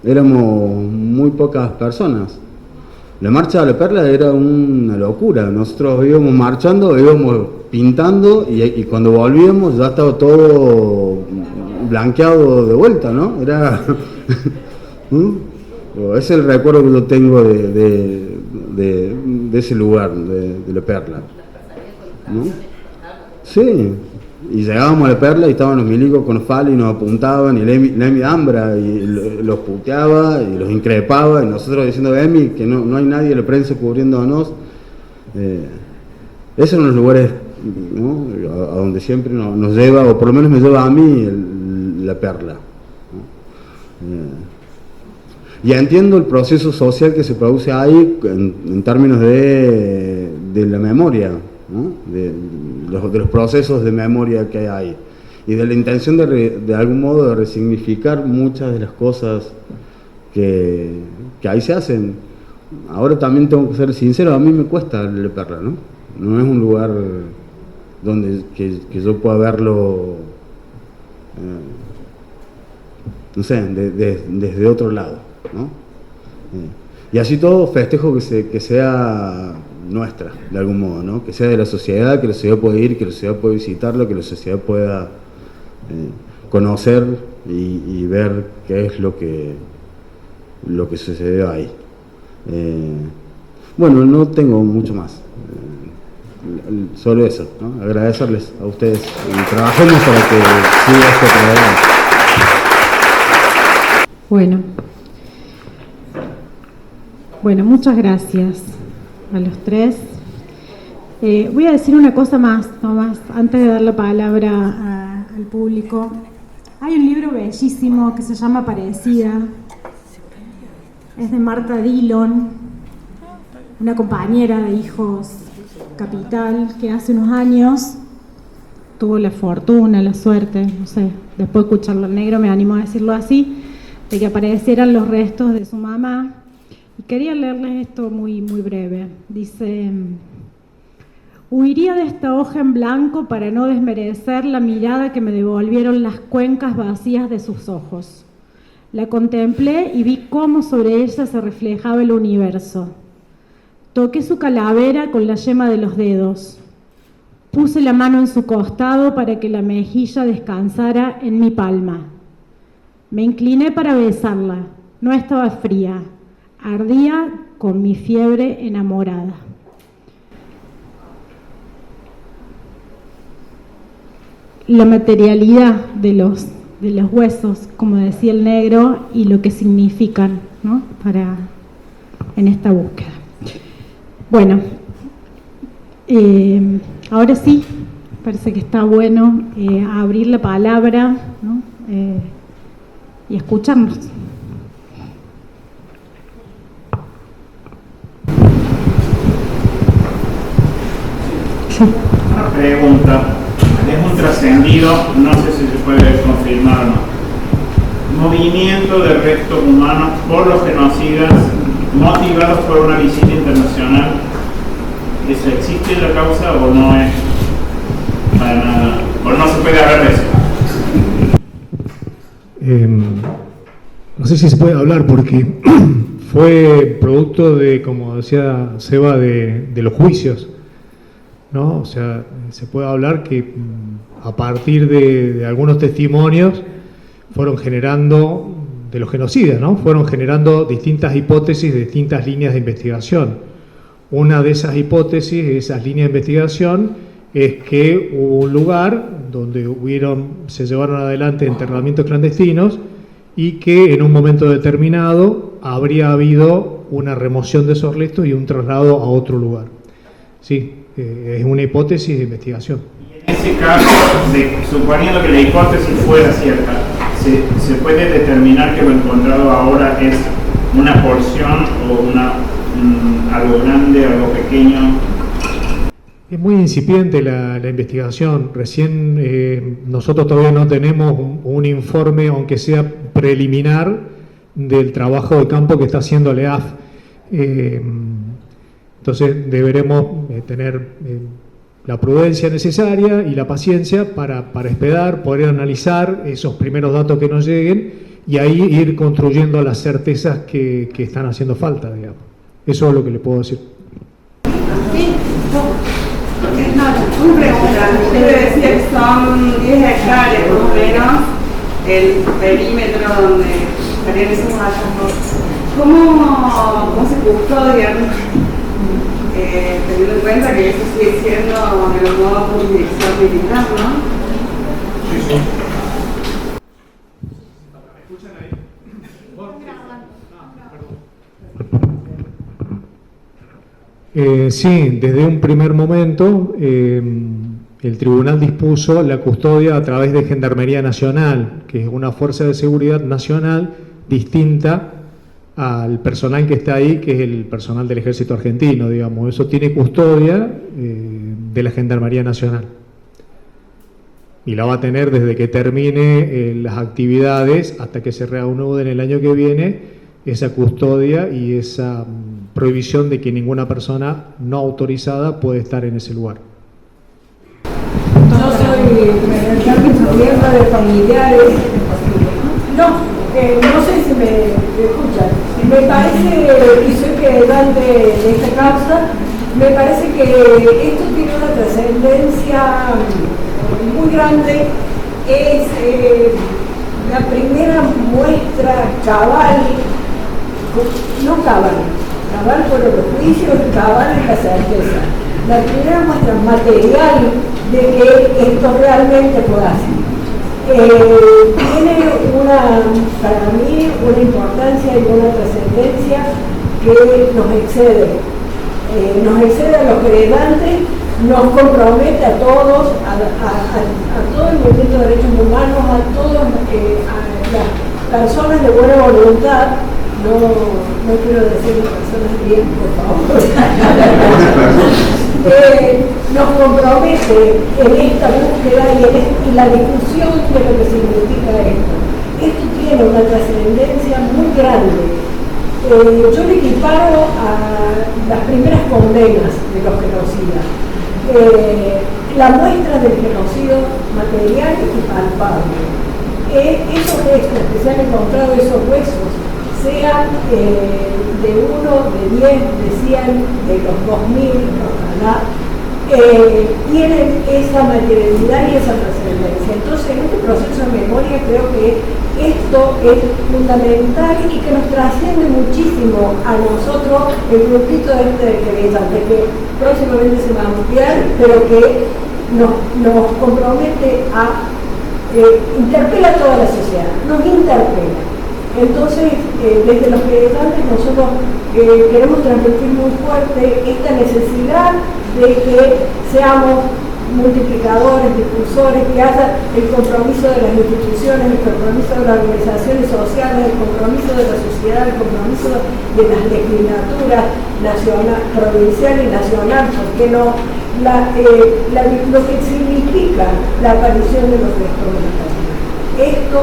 éramos muy pocas personas. La marcha de la Perla era una locura. Nosotros íbamos marchando, íbamos pintando y cuando volvíamos ya estaba todo blanqueado de vuelta, ¿no? Era ese es el recuerdo que yo tengo de ese lugar, de la Perla, ¿no? Sí, y llegábamos a la Perla y estaban los milicos con los falos y nos apuntaban, y el Emi Ambra y los puteaba y los increpaba, y nosotros diciendo Emi que no hay nadie de la prensa cubriéndonos. Esos son los lugares, ¿no? a donde siempre nos lleva, o por lo menos me lleva a mí la Perla, ¿no? Y entiendo el proceso social que se produce ahí en términos de la memoria, ¿no? de los procesos de memoria que hay ahí, y de la intención de algún modo de resignificar muchas de las cosas que ahí se hacen. Ahora también tengo que ser sincero, a mí me cuesta la Perla, ¿no? No es un lugar donde que yo pueda verlo, no sé, desde otro lado, ¿no? Y así todo festejo que sea nuestra, de algún modo, ¿no? Que sea de la sociedad, que la sociedad pueda ir, que la sociedad pueda visitarlo, que la sociedad pueda conocer y ver qué es lo que sucedió ahí. Bueno, no tengo mucho más, solo eso, ¿no? Agradecerles a ustedes y trabajemos para que siga esto para adelante. Bueno, muchas gracias a los tres. Voy a decir una cosa más, Tomás, antes de dar la palabra al público. Hay un libro bellísimo que se llama Parecida. Es de Marta Dillon, una compañera de Hijos Capital, que hace unos años tuvo la fortuna, la suerte, no sé, después de escucharlo al negro me animo a decirlo así, de que aparecieran los restos de su mamá. Y quería leerles esto muy, muy breve. Dice: huiría de esta hoja en blanco para no desmerecer la mirada que me devolvieron las cuencas vacías de sus ojos. La contemplé y vi cómo sobre ella se reflejaba el universo. Toqué su calavera con la yema de los dedos. Puse la mano en su costado para que la mejilla descansara en mi palma. Me incliné para besarla. No estaba fría. Ardía con mi fiebre enamorada. La materialidad de los huesos, como decía el negro, y lo que significan, ¿no? En esta búsqueda. Bueno, ahora sí, parece que está bueno abrir la palabra, ¿no? Y escucharnos. Una pregunta, es un trascendido, no sé si se puede confirmar o no. Movimiento de restos humanos por los genocidas motivados por una visita internacional. ¿Eso existe la causa o no es para nada? ¿O no se puede hablar de eso? No sé si se puede hablar porque fue producto de, como decía Seba, de los juicios, ¿no? O sea, se puede hablar que a partir de algunos testimonios fueron generando, de los genocidas, ¿no? Fueron generando distintas hipótesis, distintas líneas de investigación. Una de esas hipótesis, de esas líneas de investigación, es que hubo un lugar donde se llevaron adelante enterramientos clandestinos y que en un momento determinado habría habido una remoción de esos restos y un traslado a otro lugar. Sí, es una hipótesis de investigación. Y en ese caso, suponiendo que la hipótesis fuera cierta, ¿se puede determinar que lo encontrado ahora es una porción o algo grande, algo pequeño? Es muy incipiente la investigación. Recién nosotros todavía no tenemos un informe, aunque sea preliminar, del trabajo de campo que está haciendo LEAF. Entonces deberemos tener la prudencia necesaria y la paciencia para esperar, poder analizar esos primeros datos que nos lleguen y ahí ir construyendo las certezas que están haciendo falta, digamos. Eso es lo que le puedo decir. Sí, una pregunta. Usted decía que son 10 hectáreas más o menos el perímetro donde estarían esos hallazgos. ¿Cómo se custodian? Teniendo en cuenta que eso sigue siendo de algún modo jurisdicción militar, ¿no? Sí, sí. Sí, desde un primer momento el tribunal dispuso la custodia a través de Gendarmería Nacional, que es una fuerza de seguridad nacional distinta al personal que está ahí, que es el personal del Ejército Argentino, digamos. Eso tiene custodia de la Gendarmería Nacional. Y la va a tener desde que termine las actividades hasta que se reanuden el año que viene, esa custodia y esa prohibición de que ninguna persona no autorizada puede estar en ese lugar. Yo soy miembro de familiares. No sé si me escuchan. Me parece, y soy querellante de esta causa, me parece que esto tiene una trascendencia muy grande. Es la primera muestra cabal por los juicios, cabal es la certeza. La primera muestra material de que esto realmente fue así. Tiene para mí una importancia y una trascendencia que nos excede a los querellantes, nos compromete a todos, a todo el movimiento de derechos humanos, a todas las personas de buena voluntad. No quiero decir personas bien, por favor. Nos compromete en esta búsqueda y la difusión de lo que significa esto. Esto tiene una trascendencia muy grande. Yo le equiparo a las primeras condenas de los genocidas. La muestra del genocidio material y palpable. Esos restos que se han encontrado, esos huesos, sean de 1, de 10, de 100, de los 2000, ojalá, tienen esa materialidad y esa trascendencia. Entonces, en este proceso de memoria creo que esto es fundamental y que nos trasciende muchísimo a nosotros, el grupito de querellantes, que próximamente se va a ampliar, pero que nos compromete a interpela a toda la sociedad, nos interpela. Entonces, desde los querellantes nosotros queremos transmitir muy fuerte esta necesidad de que seamos multiplicadores, difusores, que haya el compromiso de las instituciones, el compromiso de las organizaciones sociales, el compromiso de la sociedad, el compromiso de las legislaturas nacional, provincial y nacional, porque no lo que significa la aparición de los restos militares. Esto,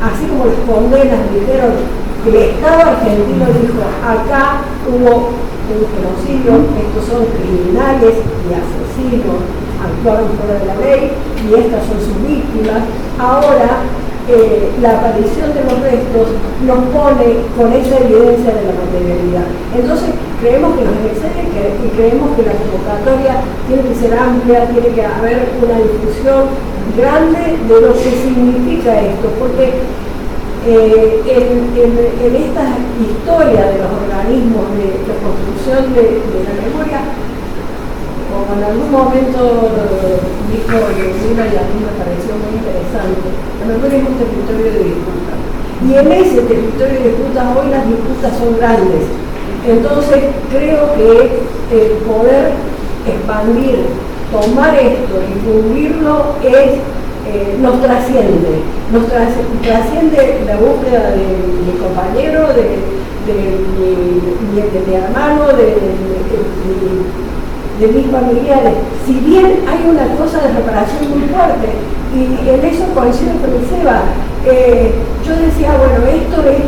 así como las condenas dijeron que el Estado argentino dijo acá hubo un genocidio, estos son criminales y asesinos, actuaron fuera de la ley y estas son sus víctimas. Ahora la aparición de los restos nos pone con esa evidencia de la materialidad. Entonces creemos que nos excede y creemos que la convocatoria tiene que ser amplia, tiene que haber una difusión grande de lo que significa esto, porque en esta historia de los organismos de construcción de la memoria, como en algún momento dijo Luna y a mí me pareció muy interesante, la memoria es un territorio de disputas. Y en ese territorio de disputas hoy las disputas son grandes. Entonces creo que poder expandir, tomar esto, difundirlo nos trasciende la búsqueda de mi compañero, de mi hermano, de de mis familiares, si bien hay una cosa de reparación muy fuerte, y en eso coincido con el Seba, yo decía, bueno, esto es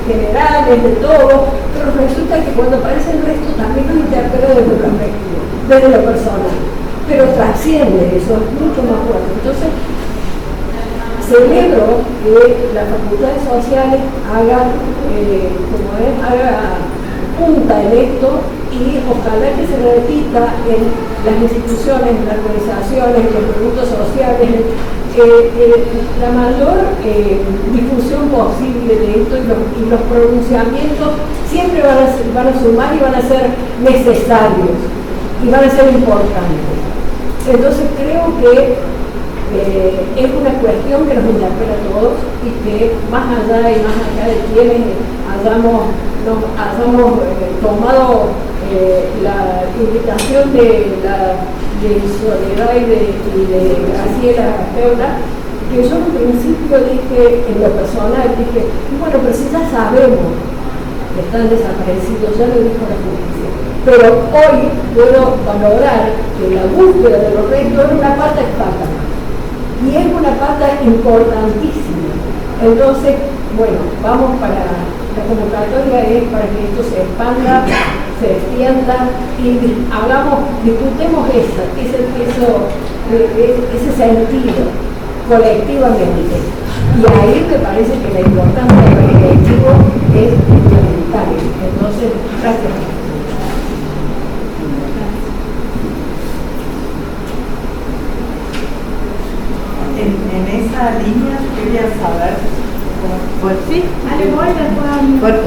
general, es de todo, pero resulta que cuando aparece el resto también lo interpela desde lo afectivo, desde lo personal, pero trasciende eso, es mucho más fuerte. Entonces, celebro que las facultades sociales haga punta en esto, y ojalá que se repita en las instituciones, en las organizaciones, en los productos sociales, la mayor difusión posible de esto, y los pronunciamientos siempre van a sumar y van a ser necesarios y van a ser importantes. Entonces creo que es una cuestión que nos interpela a todos, y que más allá y más allá de quienes hayamos tomado la invitación de Soledad y de Graciela Peura, que yo en principio dije, en lo personal, dije, bueno, pero si ya sabemos que están desaparecidos, ya lo dijo la justicia, pero hoy puedo valorar que la búsqueda de los restos es una pata que falta más, y es una pata importantísima. Entonces, bueno, vamos para la convocatoria, es para que esto se expanda, se extienda, y discutemos ese sentido colectivamente. Y ahí me parece que la importancia del colectivo es fundamental. Entonces, gracias. En esa línea quería saber, Sí, dale, voy, después. fuerte.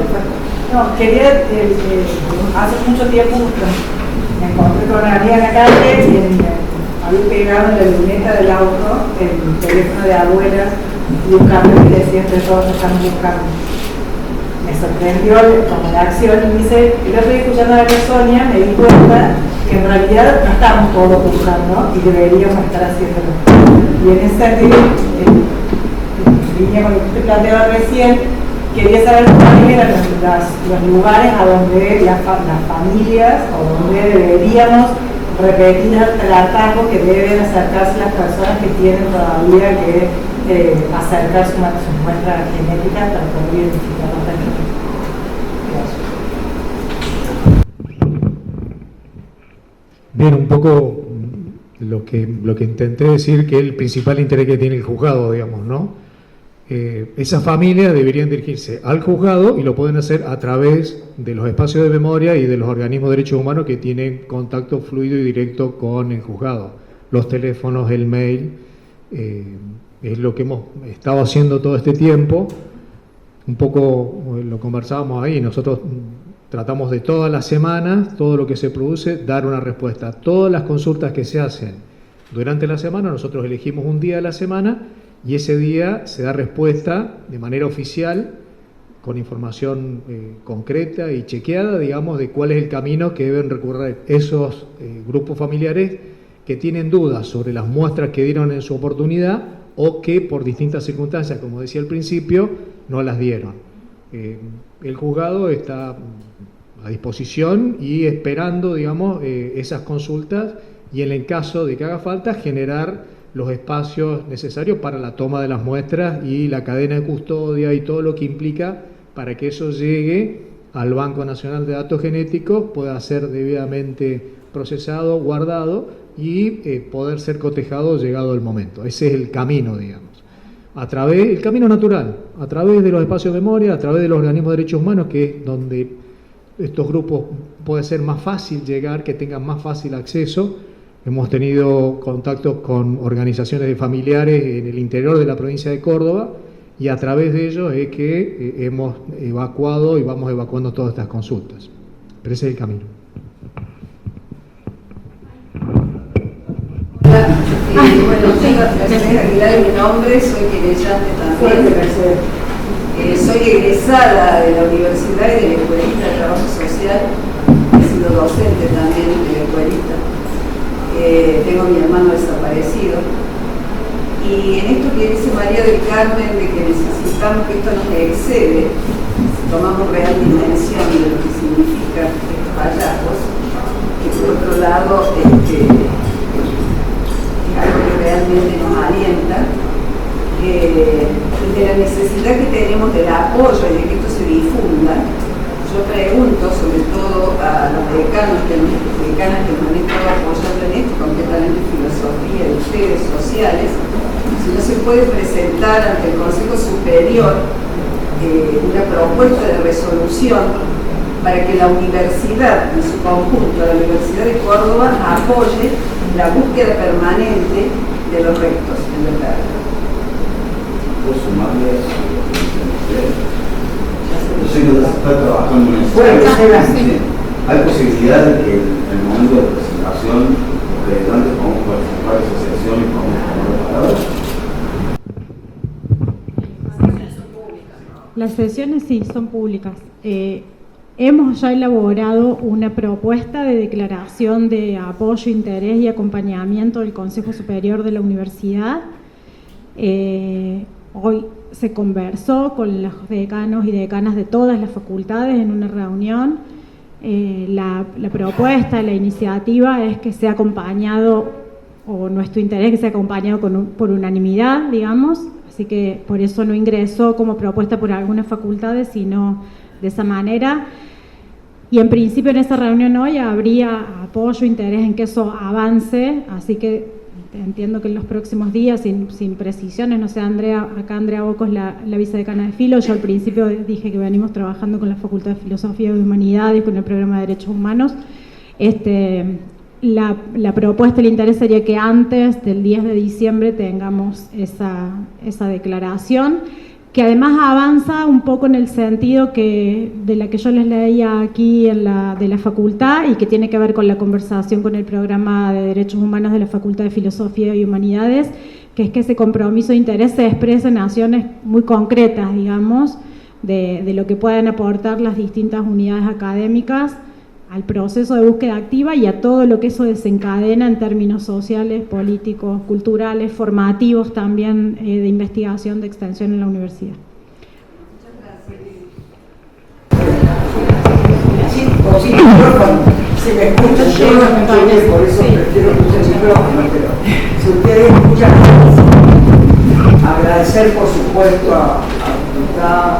No, quería, hace mucho tiempo me encontré con una amiga en la calle y había pegado en la luneta del auto el teléfono de abuelas y un cartel que decía entre todos nos estamos buscando. Me sorprendió como la acción, y me dice, el otro día escuchando a la Sonia me di cuenta que en realidad no estamos todos buscando y deberíamos estar haciéndolo. Y en ese sentido, en línea con lo que usted planteaba recién, quería saber cuáles eran los lugares a donde las familias, o donde deberíamos repetir el hartazgo que deben acercarse las personas que tienen todavía que acercar su muestra genética para poder identificar los genes. Bien, un poco lo que intenté decir, que el principal interés que tiene el juzgado, digamos, ¿no? Esas familias deberían dirigirse al juzgado, y lo pueden hacer a través de los espacios de memoria y de los organismos de derechos humanos que tienen contacto fluido y directo con el juzgado. Los teléfonos, el mail, es lo que hemos estado haciendo todo este tiempo. Un poco lo conversábamos ahí, nosotros tratamos de todas las semanas, todo lo que se produce, dar una respuesta. Todas las consultas que se hacen durante la semana, nosotros elegimos un día de la semana, y ese día se da respuesta de manera oficial, con información concreta y chequeada, digamos, de cuál es el camino que deben recorrer esos grupos familiares que tienen dudas sobre las muestras que dieron en su oportunidad, o que por distintas circunstancias, como decía al principio, no las dieron. El juzgado está a disposición y esperando, digamos, esas consultas, y en el caso de que haga falta, generar los espacios necesarios para la toma de las muestras y la cadena de custodia y todo lo que implica para que eso llegue al Banco Nacional de Datos Genéticos, pueda ser debidamente procesado, guardado y poder ser cotejado llegado el momento. Ese es el camino, digamos. El camino natural, a través de los espacios de memoria, a través de los organismos de derechos humanos, que es donde estos grupos puede ser más fácil llegar, que tengan más fácil acceso. Hemos tenido contactos con organizaciones de familiares en el interior de la provincia de Córdoba, y a través de ellos es que hemos evacuado y vamos evacuando todas estas consultas. Pero ese es el camino. Bueno, Mercedes Aguilar es mi nombre, soy querellante también. Soy egresada de la universidad y de la escuelita de trabajo social. He sido docente también de la escuelita. Tengo a mi hermano desaparecido. Y en esto que dice María del Carmen, de que necesitamos que esto nos excede, si tomamos real dimensión de lo que significa estos hallazgos, que por otro lado, es algo que realmente nos alienta, de la necesidad que tenemos del apoyo y de que esto se difunda. Yo pregunto, sobre todo a los decanos que nos han estado apoyando en esto, completamente filosofía y ustedes sociales, si no se puede presentar ante el Consejo Superior una propuesta de resolución para que la universidad en su conjunto, la Universidad de Córdoba, apoye la búsqueda permanente de los restos en la tierra. ¿Puedo sumarle a lo que dicen ustedes? Yo sé que se está trabajando en eso. ¿Hay posibilidad de que en el momento de presentación los estudiantes podamos participar de esa sesión y podamos tomar palabras? Las sesiones sí son públicas. Hemos ya elaborado una propuesta de declaración de apoyo, interés y acompañamiento del Consejo Superior de la Universidad. Hoy se conversó con los decanos y decanas de todas las facultades en una reunión. La propuesta, la iniciativa es que sea acompañado, o nuestro interés es que sea acompañado por unanimidad, digamos, así que por eso no ingresó como propuesta por algunas facultades, sino de esa manera. Y en principio en esa reunión hoy habría apoyo, interés en que eso avance, así que entiendo que en los próximos días, sin precisiones, no sé, Andrea Bocos, la vicedecana de Filo, yo al principio dije que venimos trabajando con la Facultad de Filosofía y Humanidades, con el programa de Derechos Humanos. La propuesta, el interés sería que antes del 10 de diciembre tengamos esa declaración, que además avanza un poco en el sentido de la que yo les leía aquí de la facultad y que tiene que ver con la conversación con el programa de Derechos Humanos de la Facultad de Filosofía y Humanidades, que es que ese compromiso de interés se expresa en acciones muy concretas, digamos, de lo que pueden aportar las distintas unidades académicas al proceso de búsqueda activa y a todo lo que eso desencadena en términos sociales, políticos, culturales, formativos también, de investigación, de extensión en la universidad. Si me escuchan, yo no escucho bien, por eso prefiero escuchar el micrófono, pero si ustedes escuchan, agradecer por supuesto a la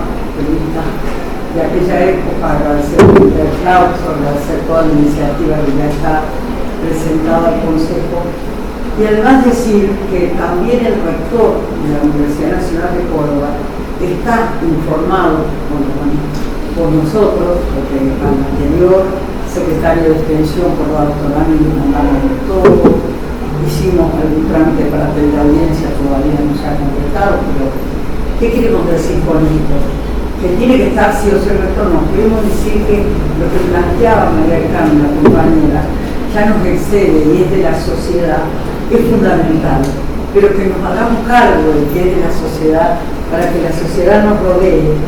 de aquella época, agradecer el claustro, agradecer toda la iniciativa que ya está presentada al Consejo y además decir que también el rector de la Universidad Nacional de Córdoba está informado por nosotros, porque el anterior secretario de Extensión por la doctorada y nos mandamos de todo, hicimos algún trámite para pedir audiencia, todavía no se ha completado, pero ¿qué queremos decir con esto? Que tiene que estar sí o sí el rector. Nos queremos decir que lo que planteaba María Carmen, la compañera, ya nos excede y es de la sociedad, es fundamental, pero que nos hagamos cargo de que es de la sociedad para que la sociedad nos rodee.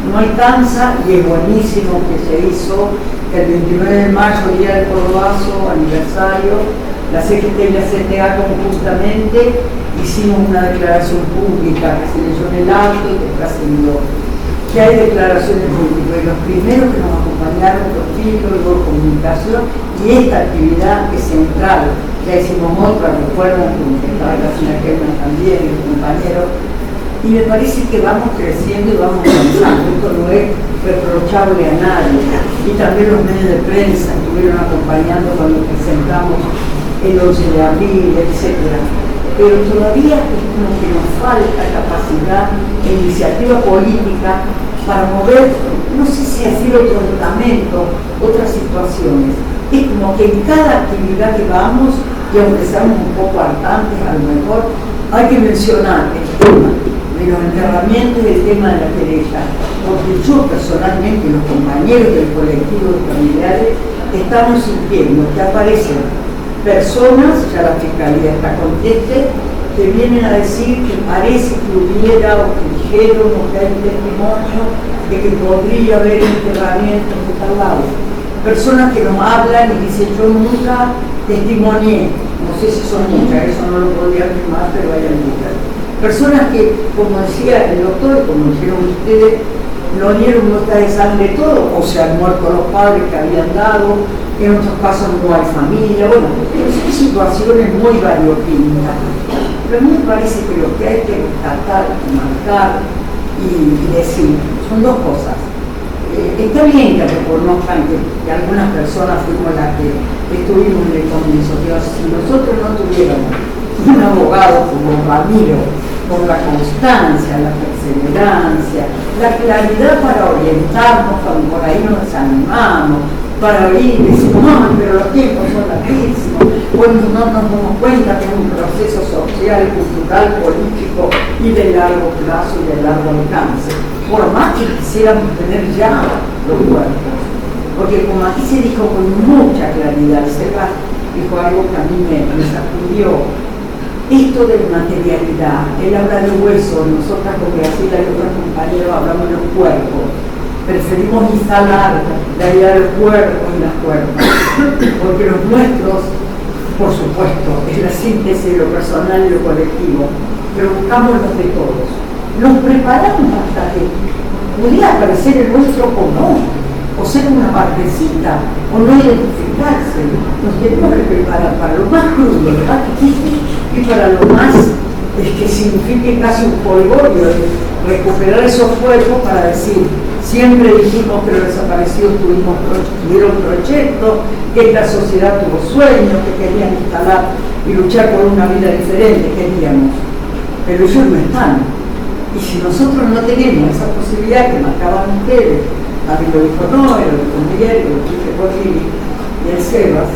No alcanza y es buenísimo que se hizo el 29 de mayo, Día del Cordobazo, aniversario, la CGT y la CTA conjuntamente hicimos una declaración pública que se leyó en el acto y que trascendió. Que hay declaraciones públicas y los primeros que nos acompañaron fue Filo, luego Comunicación y esta actividad es central. Ya hicimos otra, recuerdan, que estaba la señora Kerman también, y los compañeros, y me parece que vamos creciendo y vamos avanzando. Esto no es reprochable a nadie. Y también los medios de prensa estuvieron acompañando cuando presentamos el 11 de abril, etc. Pero todavía es como que nos falta capacidad e iniciativa política para mover, no sé si hacer otro estamento, otras situaciones. Es como que en cada actividad que vamos, y aunque seamos un poco hartantes, a lo mejor hay que mencionar el tema de los enterramientos y el tema de la querella, porque yo personalmente y los compañeros del colectivo de familiares estamos sintiendo que aparecen personas, ya la Fiscalía está conteste, que vienen a decir que parece que hubiera o que dijeron o que hay un testimonio de que podría haber enterramientos de tal lado. Personas que nos hablan y dicen yo nunca testimonié, no sé si son muchas, eso no lo podría afirmar, pero hay muchas. Personas que, como decía el doctor, como dijeron ustedes, no dieron muestras de sangre todo, o se han muerto los padres que habían dado, en otros casos no hay familia, bueno, son situaciones muy variopintas. Pero a mí me parece que lo que hay que rescatar, marcar y decir son dos cosas. Está bien que reconozcan que algunas personas fuimos las que estuvimos en el Congreso, pero si nosotros no tuviéramos un abogado como Ramiro, con la constancia, la perseverancia, la claridad para orientarnos cuando por ahí nos desanimamos, para ir y decir, no, pero los tiempos son larguísimos, cuando no nos damos cuenta que es un proceso social, cultural, político y de largo plazo y de largo alcance, por más que quisiéramos tener ya los cuerpos. Porque como aquí se dijo con mucha claridad, Seba dijo algo que a mí me sacudió, esto de la materialidad, él habla de hueso, nosotras con Graciela y otros compañeros hablamos de los cuerpos. Preferimos instalar la idea del cuerpo y las cuerpos, porque los nuestros, por supuesto, es la síntesis de lo personal y lo colectivo, pero buscamos los de todos. Nos preparamos hasta que pudiera aparecer el nuestro o no, o ser una partecita, o no identificarse. Nos tenemos que preparar para lo más crudo, lo más difícil, y para lo más que signifique casi un polvorio, recuperar esos cuerpos para decir, siempre dijimos que los desaparecidos tuvieron proyectos, que esta sociedad tuvo sueños, que querían instalar y luchar por una vida diferente, queríamos, pero ellos no están. Y si nosotros no tenemos esa posibilidad que marcaban ustedes, también lo dijo Noé, lo dijo Miguel, lo dijo Corrini y el Sebas,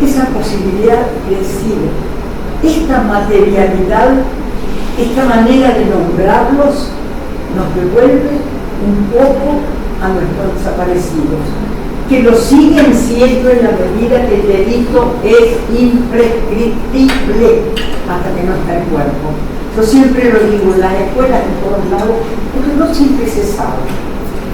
esa posibilidad de decir, esta materialidad, esta manera de nombrarlos, nos devuelve un poco a nuestros desaparecidos, que lo siguen siendo en la medida que el delito es imprescriptible hasta que no está el cuerpo. Yo siempre lo digo, en las escuelas en todos lados, porque no siempre se sabe.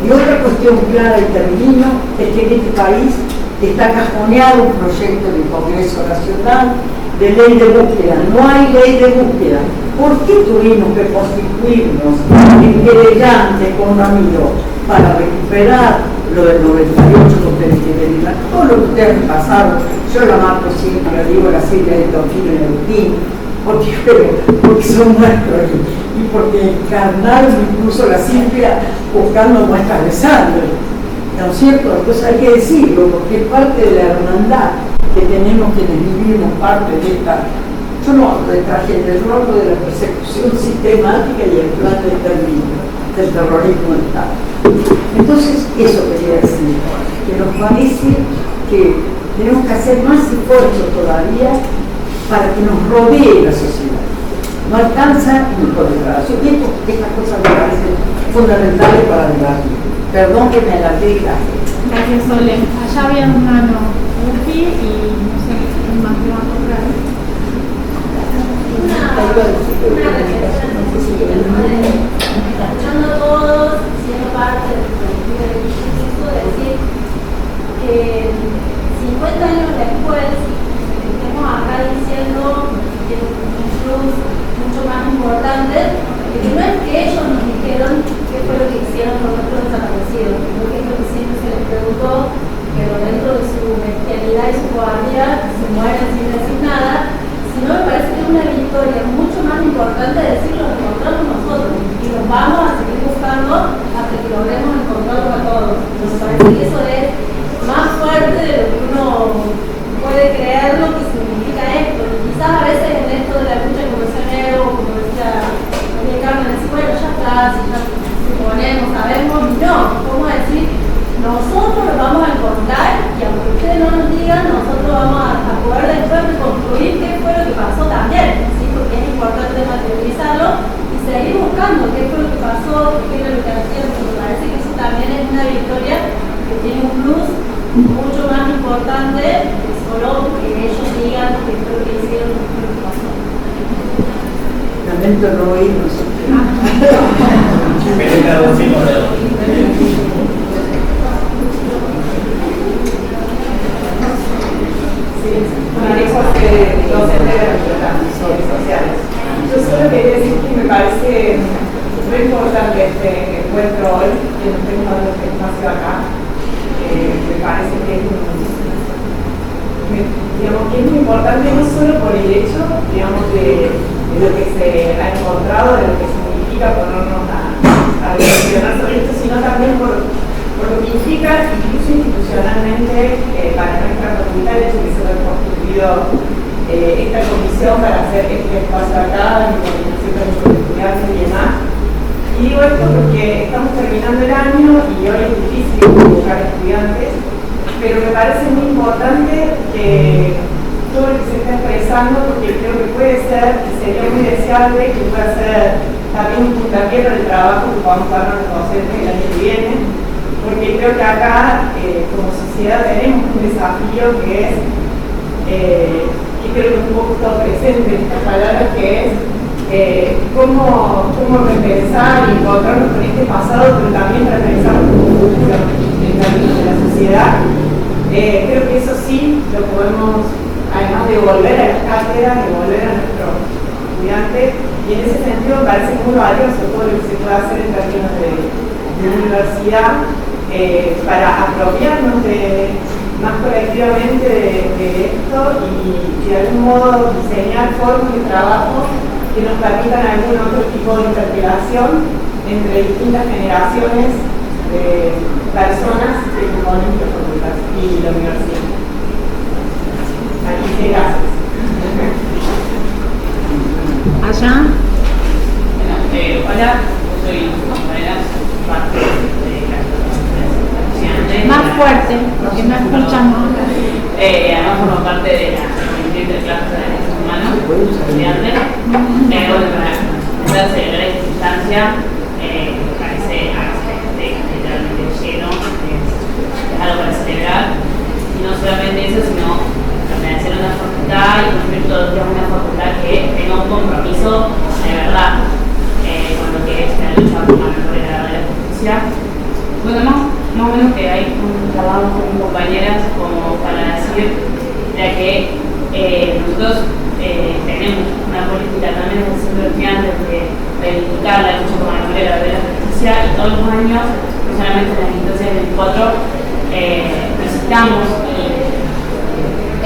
Y otra cuestión clara y termino es que en este país está cajoneado un proyecto del Congreso Nacional de ley de búsqueda. No hay ley de búsqueda. ¿Por qué tuvimos que constituirnos en querellantes con Ramiro? Para recuperar lo del 98, lo que todo lo que ustedes han pasado. Yo la marco siempre, digo la Silvia de Tofino y Agustín, porque son nuestros y porque encarnaron incluso la Silvia buscando muestras de sangre. ¿No es cierto? Entonces hay que decirlo, porque es parte de la hermandad que tenemos quienes vivimos parte de esta. Yo no hablo de tragedia, yo hablo de la persecución sistemática y el plan de exterminio del terrorismo de Estado. Entonces, eso quería decir, que nos parece que tenemos que hacer más esfuerzos todavía para que nos rodee la sociedad. No alcanza ni por declaración. Y estas cosas me parecen fundamentales para debatir. Perdón que me alargué. Gracias, Sole. Allá había un mano Urfi y no sé quién más que va a comprar. Una reflexión, escuchando a todos, siendo parte del colectivo de Vichycito, decir que 50 años después estemos acá diciendo que un plus mucho más importante, que no es que ellos nos dijeron qué fue lo que hicieron con nuestros desaparecidos, sino que es lo que siempre se les preguntó, pero dentro de su bestialidad y su cobardía se mueren sin decir nada. No, me parece que es una victoria mucho más importante decir lo que encontramos nosotros y nos vamos a seguir buscando hasta que logremos encontrarlos a todos. Me parece que eso es más fuerte de lo que uno puede creer lo que significa esto. Y quizás a veces en esto de la lucha como decía Nero, como decía María Carmen, decir, bueno, ya está, si ya suponemos, sabemos, no, ¿cómo decir? Nosotros lo vamos a encontrar y aunque ustedes no nos digan, nosotros vamos a poder después reconstruir qué fue lo que pasó también, ¿sí? Porque es importante materializarlo y seguir buscando qué fue lo que pasó, qué es lo que hacían, porque me parece que eso también es una victoria que tiene un plus mucho más importante que solo que ellos digan qué fue lo que hicieron, qué fue lo que pasó. Lamento no oírnos. Docente de nuestras transmisiones sociales. Yo solo quería decir que me parece muy importante este encuentro hoy, que nos estemos dando este espacio acá. Me parece que es muy importante, no solo por el hecho, digamos, de lo que se ha encontrado, de lo que significa ponernos a reflexionar sobre esto, sino también por lo que implica incluso institucionalmente para nuestra comunidad, el hecho de que se haya constituido esta comisión para hacer este espacio acá, en coordinación con los estudiantes y demás. Y digo esto porque estamos terminando el año y hoy es difícil convocar estudiantes, pero me parece muy importante que todo lo que se está expresando, porque creo que puede ser, y sería muy deseable que pueda ser también un puntapié para el trabajo que podamos dar a los docentes el año que viene, porque creo que acá, como sociedad, tenemos un desafío que es, que creo que un poco está presente en estas palabras, que es cómo repensar y encontrarnos con este pasado, pero también repensar como futuro en términos de la sociedad. Creo que eso sí lo podemos, además de volver a las cátedras, de volver a nuestros estudiantes, y en ese sentido me parece muy valioso todo lo que se puede hacer en términos de universidad para apropiarnos más colectivamente de esto y de algún modo diseñar formas de trabajo que nos permitan algún otro tipo de interpelación entre distintas generaciones de personas que componen la facultad y la universidad. Aquí sí, gracias. Allá. Hola, yo soy Manuela, parte de la estudiante. Más fuerte, porque no escuchamos. Además formo parte de la comisión de clases de derechos humanos, estudiante. Bueno, para empezar a celebrar esta instancia, me parece literalmente lleno, es algo para celebrar. Y no solamente eso, sino pertenecer a una facultad y construir todos los días una facultad que tenga un compromiso de verdad con lo que es la lucha por la mejora de la justicia. Bueno, más o menos que hay un trabajo con compañeras como para decir ya que nosotros tenemos una política también desde el centro de estudiantes de reivindicar la lucha por la mejora de la justicia y todos los años, no solamente en las instancias del 24, necesitamos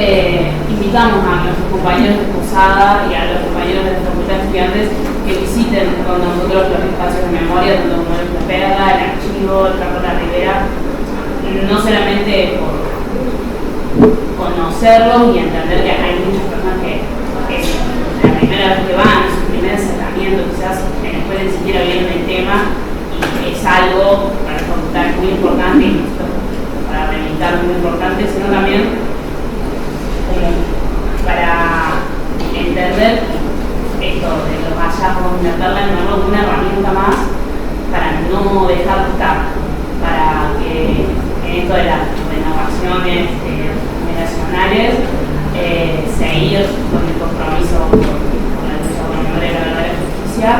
invitamos a nuestros compañeros de posada y a los compañeros de la Facultad de Estudiantes que visiten con nosotros los espacios de memoria, donde Muere la Perla, el Archivo, el Carlos La Rivera, no solamente por conocerlos y entender que hay muchas personas que es la primera vez que van, su primer acercamiento, quizás en la escuela ni siquiera vieron el tema, y es algo para la facultad muy importante y para reivindicar muy importante, sino también para entender esto de los hallazgos, meterla en una herramienta más para no dejar de estar, para que en esto de las renovaciones generacionales seguir con el compromiso con la lucha por la memoria de la verdad y la justicia,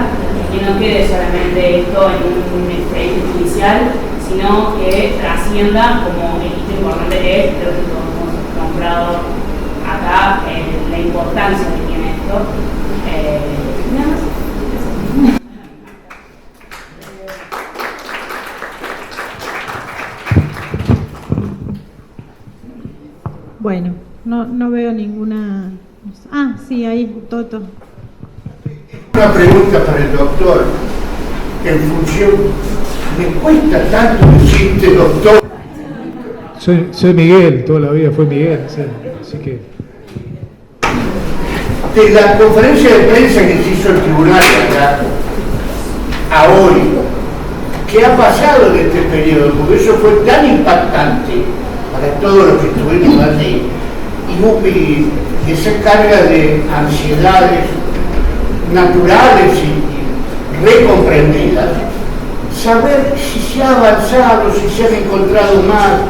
y no quede solamente esto en un expediente judicial, sino que trascienda como el hito importante que es, creo que todos hemos nombrado acá la importancia que tiene esto. Nada más. Bueno, no veo ninguna. Ah, sí, ahí, Toto. Una pregunta para el doctor. En función, me cuesta tanto decirte doctor. Soy Miguel, toda la vida fue Miguel, sí, así que... De la conferencia de prensa que se hizo el tribunal acá, a hoy, ¿qué ha pasado en este periodo? Porque eso fue tan impactante para todos los que estuvimos allí, y esa carga de ansiedades naturales y recomprendidas, saber si se ha avanzado, si se han encontrado más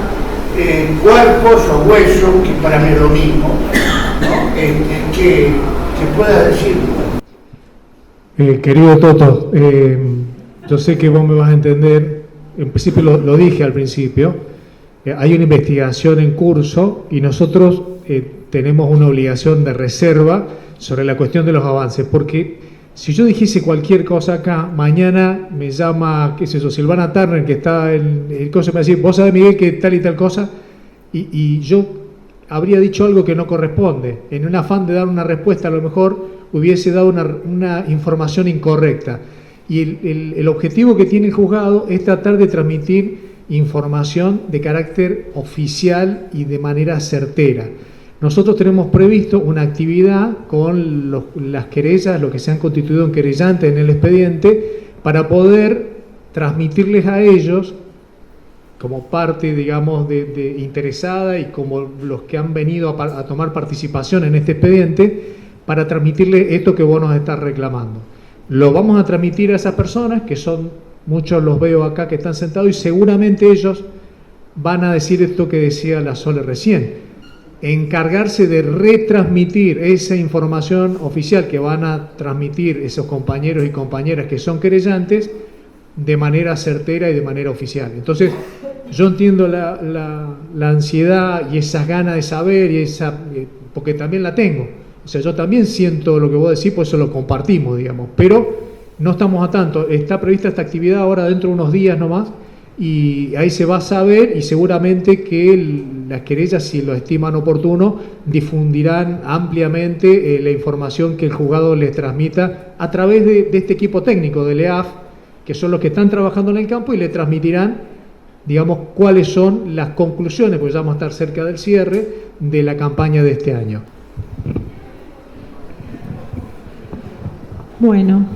cuerpos o huesos, que para mí es lo mismo, ¿no? que pueda decir. Querido Toto, yo sé que vos me vas a entender, en principio lo dije al principio, hay una investigación en curso y nosotros tenemos una obligación de reserva sobre la cuestión de los avances, porque Si yo dijese cualquier cosa acá, mañana me llama, qué sé yo, Silvana Turner, que está en el coso, me va a decir, vos sabés, Miguel, que tal y tal cosa, y yo habría dicho algo que no corresponde. En un afán de dar una respuesta, a lo mejor hubiese dado una información incorrecta. Y el objetivo que tiene el juzgado es tratar de transmitir información de carácter oficial y de manera certera. Nosotros tenemos previsto una actividad con las querellas, los que se han constituido en querellantes en el expediente, para poder transmitirles a ellos, como parte, digamos, de interesada y como los que han venido a tomar participación en este expediente, para transmitirles esto que vos nos estás reclamando. Lo vamos a transmitir a esas personas, que son, muchos los veo acá que están sentados, y seguramente ellos van a decir esto que decía la Sole recién, encargarse de retransmitir esa información oficial que van a transmitir esos compañeros y compañeras que son querellantes de manera certera y de manera oficial. Entonces, yo entiendo la ansiedad y esas ganas de saber, y porque también la tengo. O sea, yo también siento lo que vos decís, por eso lo compartimos, digamos, pero no estamos a tanto. Está prevista esta actividad ahora dentro de unos días nomás, y ahí se va a saber, y seguramente que las querellas, si lo estiman oportuno, difundirán ampliamente la información que el juzgado les transmita a través de este equipo técnico del EAF, que son los que están trabajando en el campo, y le transmitirán, digamos, cuáles son las conclusiones, porque ya vamos a estar cerca del cierre de la campaña de este año. Bueno,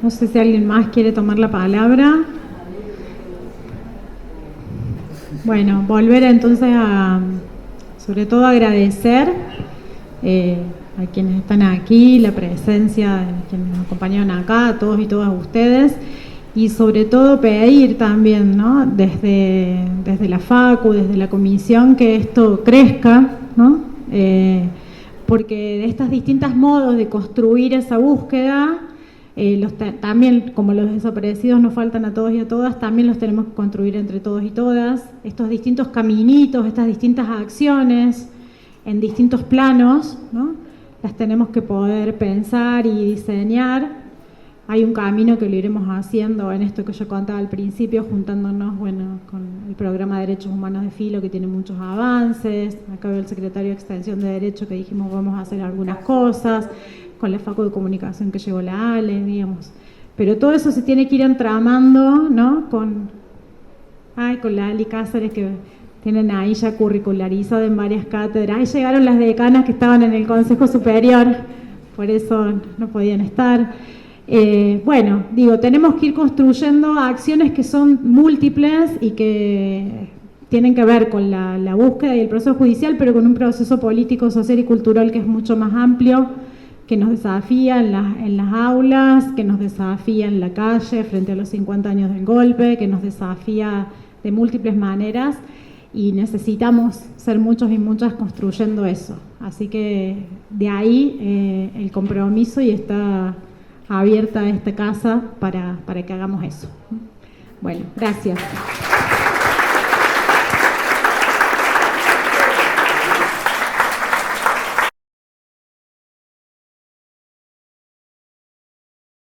no sé si alguien más quiere tomar la palabra. Bueno, volver entonces sobre todo agradecer a quienes están aquí, la presencia de quienes nos acompañaron acá, a todos y todas ustedes, y sobre todo pedir también, ¿no?, desde la Facu, desde la comisión, que esto crezca, ¿no? Porque de estos distintos modos de construir esa búsqueda, también, como los desaparecidos nos faltan a todos y a todas, también los tenemos que construir entre todos y todas. Estos distintos caminitos, estas distintas acciones en distintos planos, ¿no?, las tenemos que poder pensar y diseñar. Hay un camino que lo iremos haciendo en esto que yo contaba al principio, juntándonos, bueno, con el programa de Derechos Humanos de Filo, que tiene muchos avances. Acá veo el secretario de Extensión de Derecho, que dijimos vamos a hacer algunas cosas, con la Facu de Comunicación que llegó la ALE, digamos. Pero todo eso se tiene que ir entramando, ¿no?, con la Ali Cáceres, que tienen ahí ya curricularizado en varias cátedras. Ahí llegaron las decanas que estaban en el Consejo Superior, por eso no podían estar. Tenemos que ir construyendo acciones que son múltiples y que tienen que ver con la búsqueda y el proceso judicial, pero con un proceso político, social y cultural que es mucho más amplio, que nos desafía en las aulas, que nos desafía en la calle frente a los 50 años del golpe, que nos desafía de múltiples maneras, y necesitamos ser muchos y muchas construyendo eso. Así que de ahí el compromiso, y está abierta esta casa para que hagamos eso. Bueno, gracias.